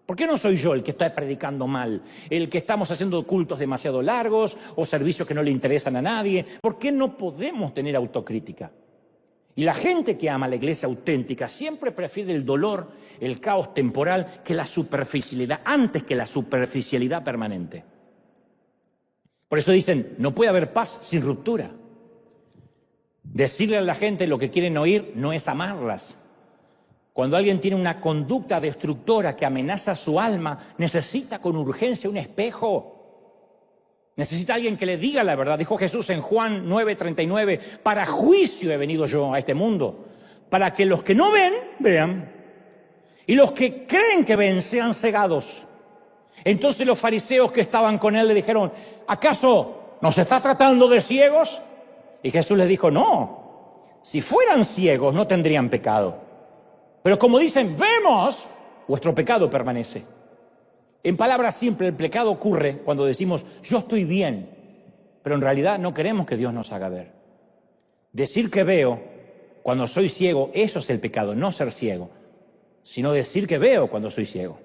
¿Por qué no soy yo el que está predicando mal? El que estamos haciendo cultos demasiado largos o servicios que no le interesan a nadie. ¿Por qué no podemos tener autocrítica? Y la gente que ama la iglesia auténtica siempre prefiere el dolor, el caos temporal, que la superficialidad, antes que la superficialidad permanente. Por eso dicen, no puede haber paz sin ruptura. Decirle a la gente lo que quieren oír no es amarlas. Cuando alguien tiene una conducta destructora que amenaza su alma, necesita con urgencia un espejo. Necesita alguien que le diga la verdad. Dijo Jesús en Juan 9:39, para juicio he venido yo a este mundo, para que los que no ven, vean, y los que creen que ven sean cegados. Entonces los fariseos que estaban con él le dijeron, ¿acaso nos está tratando de ciegos? Y Jesús les dijo, no, si fueran ciegos no tendrían pecado. Pero como dicen, vemos, vuestro pecado permanece. En palabras simples, el pecado ocurre cuando decimos, yo estoy bien, pero en realidad no queremos que Dios nos haga ver. Decir que veo cuando soy ciego, eso es el pecado, no ser ciego, sino decir que veo cuando soy ciego.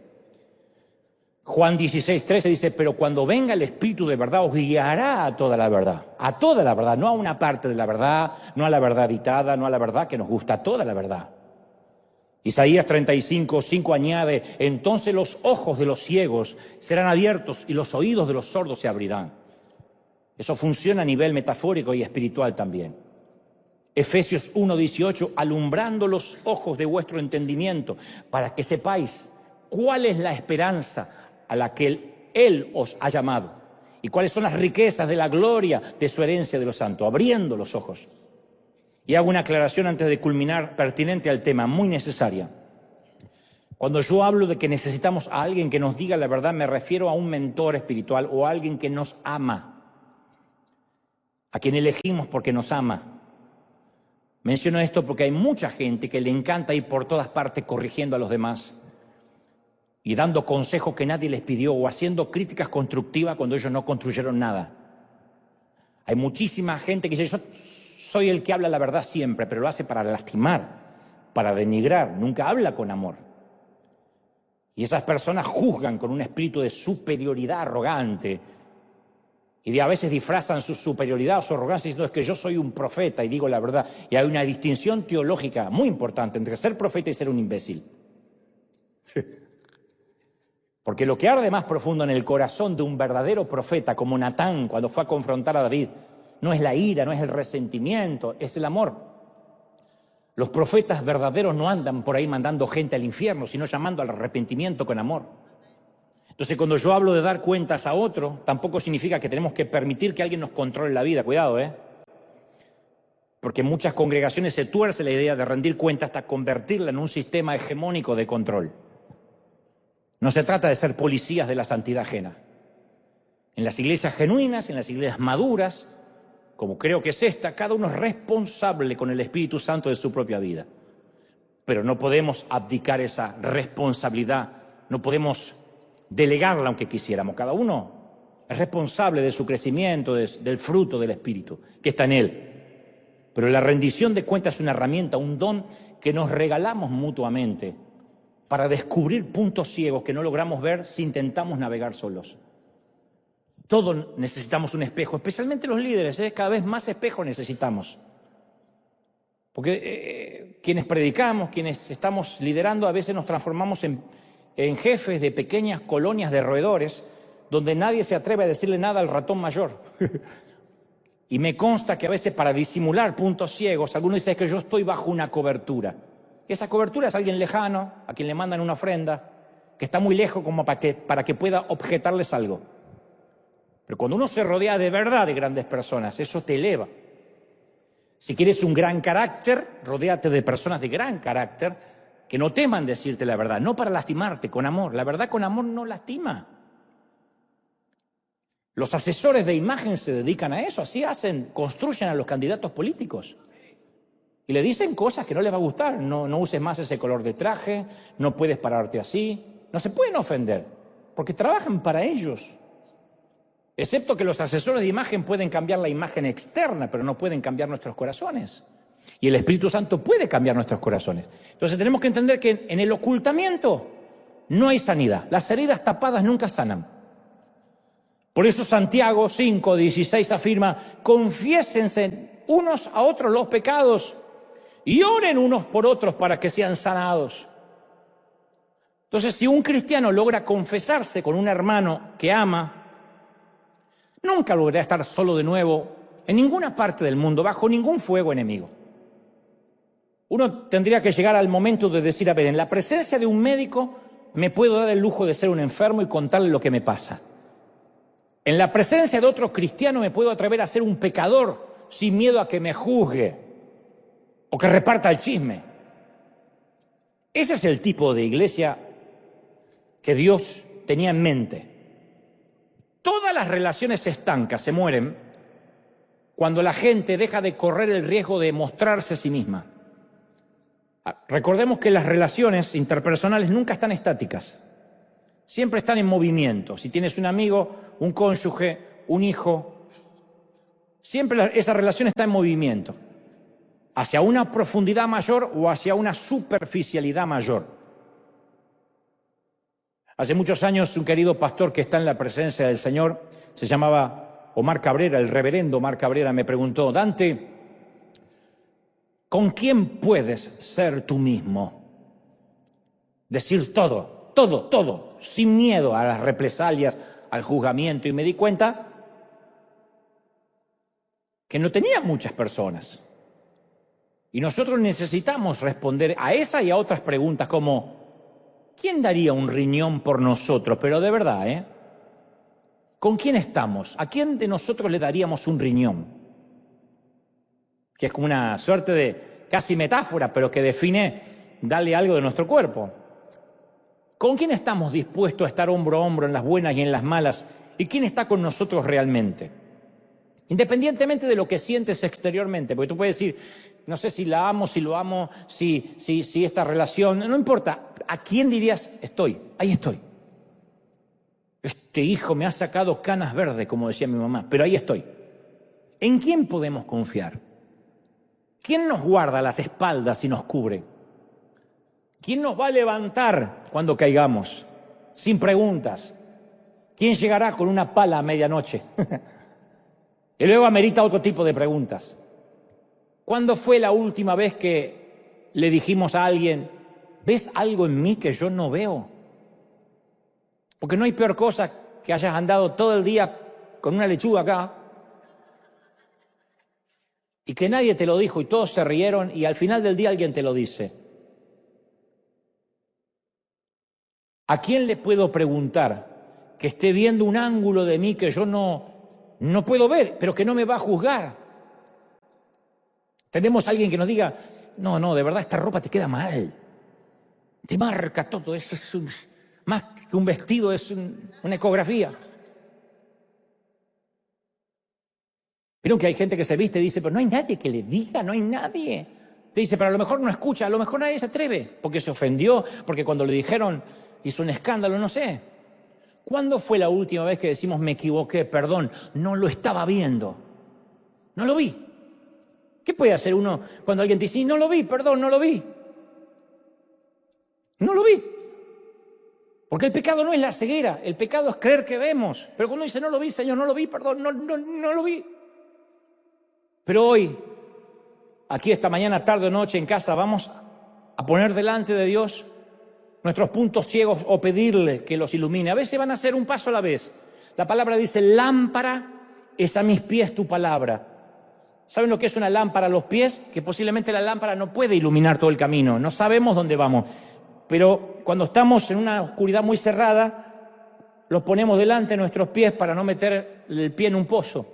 Juan 16:13 dice, pero cuando venga el Espíritu de verdad os guiará a toda la verdad, no a una parte de la verdad, no a la verdad editada, no a la verdad que nos gusta, a toda la verdad. Isaías 35:5 añade, entonces los ojos de los ciegos serán abiertos y los oídos de los sordos se abrirán. Eso funciona a nivel metafórico y espiritual también. Efesios 1:18, alumbrando los ojos de vuestro entendimiento, para que sepáis cuál es la esperanza a la que Él os ha llamado y cuáles son las riquezas de la gloria de su herencia de los santos, abriendo los ojos. Y hago una aclaración antes de culminar, pertinente al tema, muy necesaria. Cuando yo hablo de que necesitamos a alguien que nos diga la verdad, me refiero a un mentor espiritual o a alguien que nos ama, a quien elegimos porque nos ama. Menciono esto porque hay mucha gente que le encanta ir por todas partes corrigiendo a los demás y dando consejos que nadie les pidió o haciendo críticas constructivas cuando ellos no construyeron nada. Hay muchísima gente que dice, yo soy el que habla la verdad siempre, pero lo hace para lastimar, para denigrar, nunca habla con amor. Y esas personas juzgan con un espíritu de superioridad arrogante y a veces disfrazan su superioridad o su arrogancia diciendo es que yo soy un profeta y digo la verdad. Y hay una distinción teológica muy importante entre ser profeta y ser un imbécil. Porque lo que arde más profundo en el corazón de un verdadero profeta como Natán cuando fue a confrontar a David no es la ira, no es el resentimiento, es el amor. Los profetas verdaderos no andan por ahí mandando gente al infierno, sino llamando al arrepentimiento con amor. Entonces, cuando yo hablo de dar cuentas a otro, tampoco significa que tenemos que permitir que alguien nos controle la vida. Cuidado, Porque en muchas congregaciones se tuerce la idea de rendir cuentas hasta convertirla en un sistema hegemónico de control. No se trata de ser policías de la santidad ajena. En las iglesias genuinas, en las iglesias maduras, como creo que es esta, cada uno es responsable con el Espíritu Santo de su propia vida. Pero no podemos abdicar esa responsabilidad, no podemos delegarla aunque quisiéramos. Cada uno es responsable de su crecimiento, del fruto del Espíritu que está en él. Pero la rendición de cuentas es una herramienta, un don que nos regalamos mutuamente para descubrir puntos ciegos que no logramos ver si intentamos navegar solos. Todos necesitamos un espejo, especialmente los líderes, cada vez más espejos necesitamos. Porque quienes predicamos, quienes estamos liderando, a veces nos transformamos en jefes de pequeñas colonias de roedores donde nadie se atreve a decirle nada al ratón mayor. Y me consta que a veces para disimular puntos ciegos, algunos dicen que yo estoy bajo una cobertura. Y esa cobertura es alguien lejano, a quien le mandan una ofrenda, que está muy lejos como para que pueda objetarles algo. Pero cuando uno se rodea de verdad de grandes personas, eso te eleva. Si quieres un gran carácter, rodéate de personas de gran carácter que no teman decirte la verdad, no para lastimarte, con amor. La verdad con amor no lastima. Los asesores de imagen se dedican a eso, así hacen, construyen a los candidatos políticos. Y le dicen cosas que no les va a gustar. No uses más ese color de traje, no puedes pararte así. No se pueden ofender, porque trabajan para ellos. Excepto que los asesores de imagen pueden cambiar la imagen externa, pero no pueden cambiar nuestros corazones. Y el Espíritu Santo puede cambiar nuestros corazones. Entonces tenemos que entender que en el ocultamiento no hay sanidad. Las heridas tapadas nunca sanan. Por eso Santiago 5:16 afirma: confiésense unos a otros los pecados y oren unos por otros para que sean sanados. Entonces, si un cristiano logra confesarse con un hermano que ama, nunca volverá a estar solo de nuevo en ninguna parte del mundo, bajo ningún fuego enemigo. Uno tendría que llegar al momento de decir: a ver, en la presencia de un médico me puedo dar el lujo de ser un enfermo y contarle lo que me pasa. En la presencia de otro cristiano me puedo atrever a ser un pecador sin miedo a que me juzgue o que reparta el chisme. Ese es el tipo de iglesia que Dios tenía en mente. Todas las relaciones estancas se mueren cuando la gente deja de correr el riesgo de mostrarse a sí misma. Recordemos que las relaciones interpersonales nunca están estáticas, siempre están en movimiento. Si tienes un amigo, un cónyuge, un hijo, siempre esa relación está en movimiento, hacia una profundidad mayor o hacia una superficialidad mayor. Hace muchos años, un querido pastor que está en la presencia del Señor, se llamaba Omar Cabrera, el reverendo Omar Cabrera, me preguntó: Dante, ¿con quién puedes ser tú mismo? Decir todo, todo, todo, sin miedo a las represalias, al juzgamiento. Y me di cuenta que no tenía muchas personas. Y nosotros necesitamos responder a esa y a otras preguntas como: ¿quién daría un riñón por nosotros? Pero de verdad, ¿con quién estamos? ¿A quién de nosotros le daríamos un riñón? Que es como una suerte de casi metáfora, pero que define darle algo de nuestro cuerpo. ¿Con quién estamos dispuestos a estar hombro a hombro en las buenas y en las malas? ¿Y quién está con nosotros realmente? Independientemente de lo que sientes exteriormente, porque tú puedes decir: no sé si la amo, si lo amo, si esta relación, no importa. ¿A quién dirías: estoy, ahí estoy? Este hijo me ha sacado canas verdes, como decía mi mamá, pero ahí estoy. ¿En quién podemos confiar? ¿Quién nos guarda las espaldas y nos cubre? ¿Quién nos va a levantar cuando caigamos? Sin preguntas. ¿Quién llegará con una pala a medianoche? Y luego amerita otro tipo de preguntas. ¿Cuándo fue la última vez que le dijimos a alguien: ¿ves algo en mí que yo no veo? Porque no hay peor cosa que hayas andado todo el día con una lechuga acá y que nadie te lo dijo y todos se rieron y al final del día alguien te lo dice. ¿A quién le puedo preguntar que esté viendo un ángulo de mí que yo no puedo ver, pero que no me va a juzgar? Tenemos a alguien que nos diga: no, de verdad esta ropa te queda mal, te marca todo, eso es más que un vestido, es una ecografía. Vieron que hay gente que se viste y dice: pero no hay nadie que le diga, no hay nadie. Te dice: pero a lo mejor no escucha, a lo mejor nadie se atreve, porque se ofendió, porque cuando le dijeron hizo un escándalo, no sé. ¿Cuándo fue la última vez que decimos: me equivoqué, perdón, no lo estaba viendo, no lo vi? ¿Qué puede hacer uno cuando alguien te dice: no lo vi, perdón, no lo vi? No lo vi. Porque el pecado no es la ceguera, el pecado es creer que vemos. Pero cuando dice: no lo vi, Señor, no lo vi, perdón, no lo vi. Pero hoy, aquí esta mañana, tarde o noche, en casa, vamos a poner delante de Dios nuestros puntos ciegos o pedirle que los ilumine. A veces van a hacer un paso a la vez. La palabra dice: lámpara es a mis pies tu palabra. ¿Saben lo que es una lámpara a los pies? Que posiblemente la lámpara no puede iluminar todo el camino. No sabemos dónde vamos. Pero cuando estamos en una oscuridad muy cerrada, los ponemos delante de nuestros pies para no meter el pie en un pozo.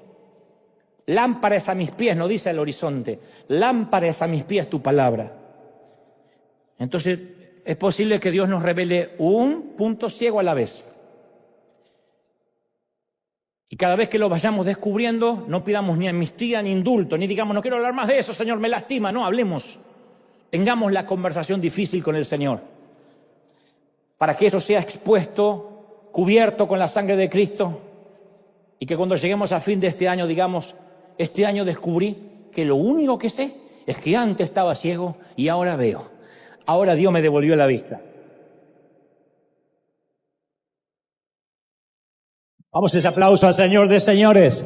Lámpara es a mis pies, no dice el horizonte. Lámpara es a mis pies tu palabra. Entonces, es posible que Dios nos revele un punto ciego a la vez. Y cada vez que lo vayamos descubriendo, no pidamos ni amnistía ni indulto, ni digamos: no quiero hablar más de eso, Señor, me lastima. No, hablemos. Tengamos la conversación difícil con el Señor, para que eso sea expuesto, cubierto con la sangre de Cristo, y que cuando lleguemos a fin de este año digamos: este año descubrí que lo único que sé es que antes estaba ciego y ahora veo. Ahora Dios me devolvió la vista. Vamos, ese aplauso al Señor de señores.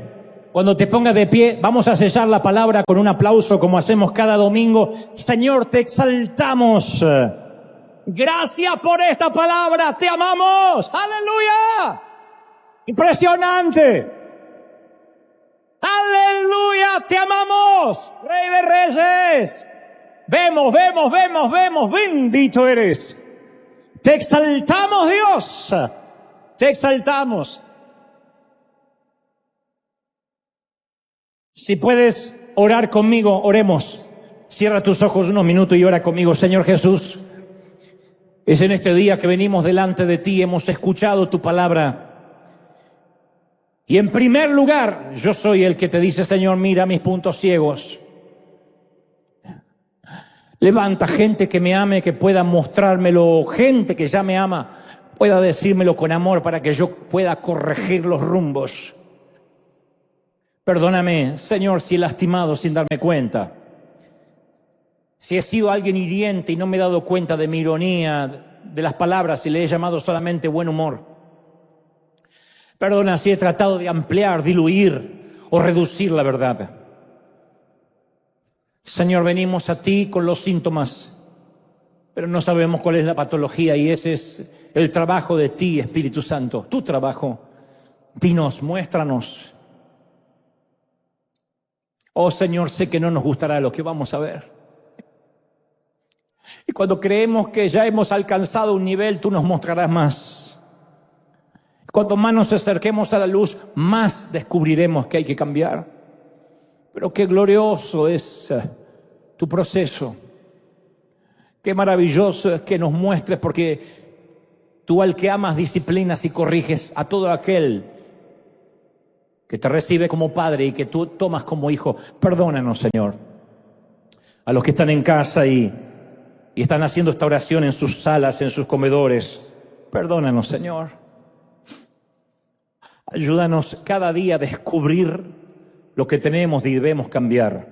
Cuando te pongas de pie, vamos a sellar la palabra con un aplauso como hacemos cada domingo. Señor, te exaltamos. Gracias por esta palabra, te amamos. ¡Aleluya! Impresionante. ¡Aleluya! Te amamos, Rey de Reyes. Vemos. Bendito eres. Te exaltamos, Dios. Te exaltamos. Si puedes orar conmigo, oremos. Cierra tus ojos unos minutos y ora conmigo. Señor Jesús, es en este día que venimos delante de ti, hemos escuchado tu palabra. Y en primer lugar, yo soy el que te dice, Señor, mira mis puntos ciegos. Levanta gente que me ame, que pueda mostrármelo, gente que ya me ama, pueda decírmelo con amor para que yo pueda corregir los rumbos. Perdóname, Señor, si he lastimado sin darme cuenta. Si he sido alguien hiriente y no me he dado cuenta de mi ironía, de las palabras y le he llamado solamente buen humor. Perdona si he tratado de ampliar, diluir o reducir la verdad. Señor, venimos a ti con los síntomas, pero no sabemos cuál es la patología y ese es el trabajo de ti, Espíritu Santo, tu trabajo. Dinos, muéstranos. Oh Señor, sé que no nos gustará lo que vamos a ver. Y cuando creemos que ya hemos alcanzado un nivel, tú nos mostrarás más. Cuanto más nos acerquemos a la luz, más descubriremos que hay que cambiar. Pero qué glorioso es tu proceso. Qué maravilloso es que nos muestres, porque tú al que amas disciplinas y corriges a todo aquel que te recibe como padre y que tú tomas como hijo. Perdónanos, Señor. A los que están en casa y están haciendo esta oración en sus salas, en sus comedores. Perdónanos, Señor. Ayúdanos cada día a descubrir lo que tenemos y debemos cambiar.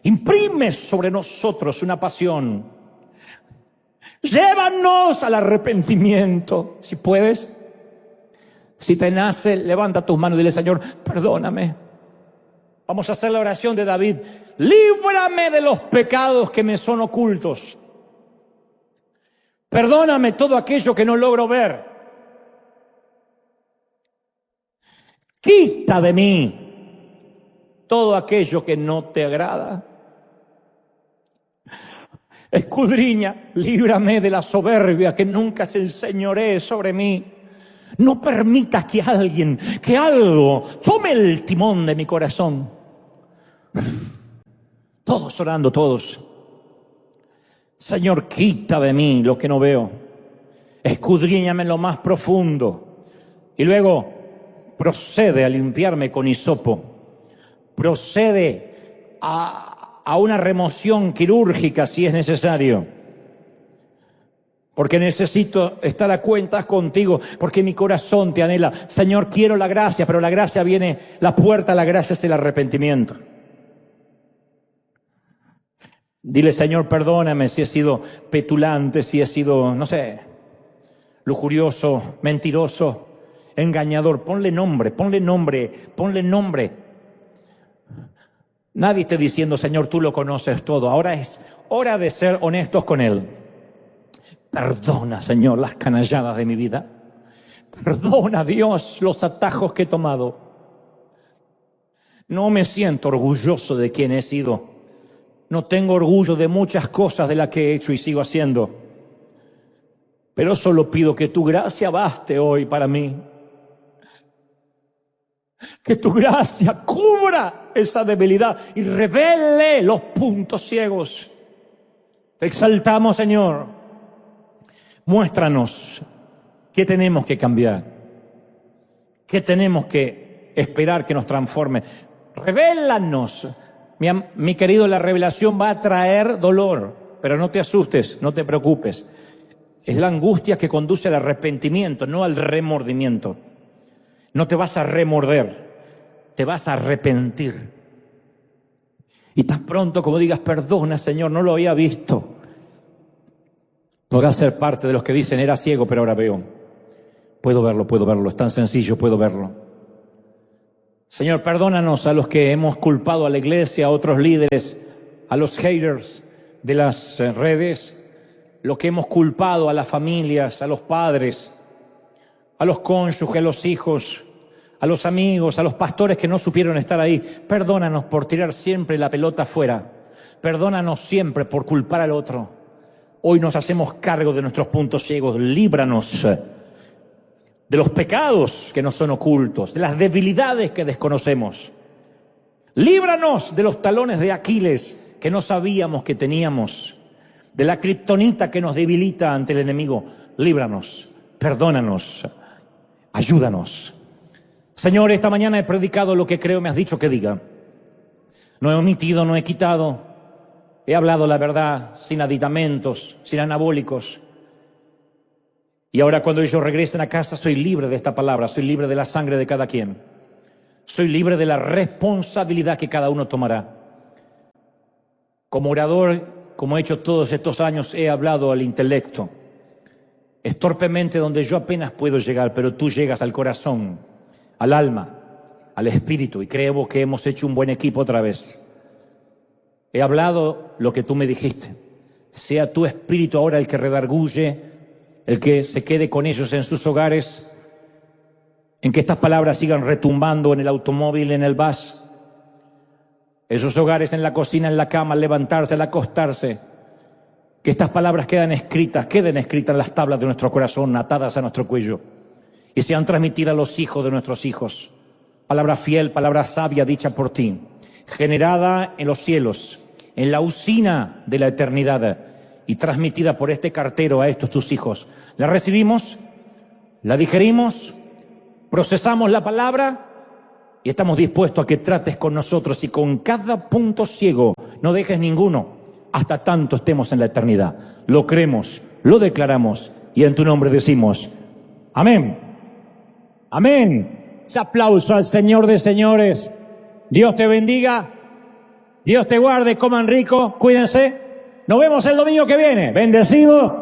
Imprime sobre nosotros una pasión. Llévanos al arrepentimiento, si puedes. Si te nace, levanta tus manos y dile, Señor, perdóname. Vamos a hacer la oración de David. Líbrame de los pecados que me son ocultos. Perdóname todo aquello que no logro ver. Quita de mí todo aquello que no te agrada. Escudriña, líbrame de la soberbia que nunca se enseñoree sobre mí. No permitas que alguien, que algo tome el timón de mi corazón. Todos orando, todos. Señor, quita de mí lo que no veo. Escudriñame en lo más profundo. Y luego procede a limpiarme con hisopo. Procede a una remoción quirúrgica si es necesario. Porque necesito estar a cuentas contigo, porque mi corazón te anhela. Señor, quiero la gracia, pero la gracia viene, la puerta a la gracia es el arrepentimiento. Dile, Señor, perdóname si he sido petulante, si he sido, no sé, lujurioso, mentiroso, engañador. Ponle nombre, ponle nombre, ponle nombre. Nadie está diciendo, Señor, tú lo conoces todo. Ahora es hora de ser honestos con Él. Perdona, Señor, las canalladas de mi vida. Perdona, Dios, los atajos que he tomado. No me siento orgulloso de quien he sido. No tengo orgullo de muchas cosas de las que he hecho y sigo haciendo. Pero solo pido que tu gracia baste hoy para mí. Que tu gracia cubra esa debilidad y revele los puntos ciegos. Te exaltamos, Señor. Muéstranos qué tenemos que cambiar, qué tenemos que esperar que nos transforme. Revélanos. Mi querido, la revelación va a traer dolor, pero no te asustes, no te preocupes. Es la angustia que conduce al arrepentimiento, no al remordimiento. No te vas a remorder, te vas a arrepentir. Y tan pronto como digas, perdona, Señor, no lo había visto, podrás ser parte de los que dicen, era ciego, pero ahora veo. Puedo verlo, es tan sencillo, puedo verlo. Señor, perdónanos a los que hemos culpado a la iglesia, a otros líderes, a los haters de las redes, lo que hemos culpado a las familias, a los padres, a los cónyuges, a los hijos, a los amigos, a los pastores que no supieron estar ahí. Perdónanos por tirar siempre la pelota afuera. Perdónanos siempre por culpar al otro. Hoy nos hacemos cargo de nuestros puntos ciegos. Líbranos de los pecados que nos son ocultos, de las debilidades que desconocemos. Líbranos de los talones de Aquiles que no sabíamos que teníamos, de la kriptonita que nos debilita ante el enemigo. Líbranos, perdónanos, ayúdanos. Señor, esta mañana he predicado lo que creo me has dicho que diga. No he omitido, no he quitado. He hablado la verdad sin aditamentos, sin anabólicos. Y ahora cuando ellos regresen a casa soy libre de esta palabra, soy libre de la sangre de cada quien. Soy libre de la responsabilidad que cada uno tomará. Como orador, como he hecho todos estos años, he hablado al intelecto. Es torpemente donde yo apenas puedo llegar, pero tú llegas al corazón, al alma, al espíritu, y creo que hemos hecho un buen equipo otra vez. He hablado lo que tú me dijiste. Sea tu espíritu ahora el que redarguye, el que se quede con ellos en sus hogares, en que estas palabras sigan retumbando en el automóvil, en el bus, esos hogares, en la cocina, en la cama, al levantarse, al acostarse. Que estas palabras queden escritas en las tablas de nuestro corazón, atadas a nuestro cuello, y sean transmitidas a los hijos de nuestros hijos. Palabra fiel, palabra sabia dicha por ti, generada en los cielos, en la usina de la eternidad, y transmitida por este cartero a estos tus hijos. La recibimos, la digerimos, procesamos la palabra y estamos dispuestos a que trates con nosotros, y con cada punto ciego no dejes ninguno hasta tanto estemos en la eternidad. Lo creemos, lo declaramos y en tu nombre decimos amén. Amén. Ese aplauso al Señor de señores. Dios te bendiga, Dios te guarde, coman rico, cuídense. Nos vemos el domingo que viene. Bendecido.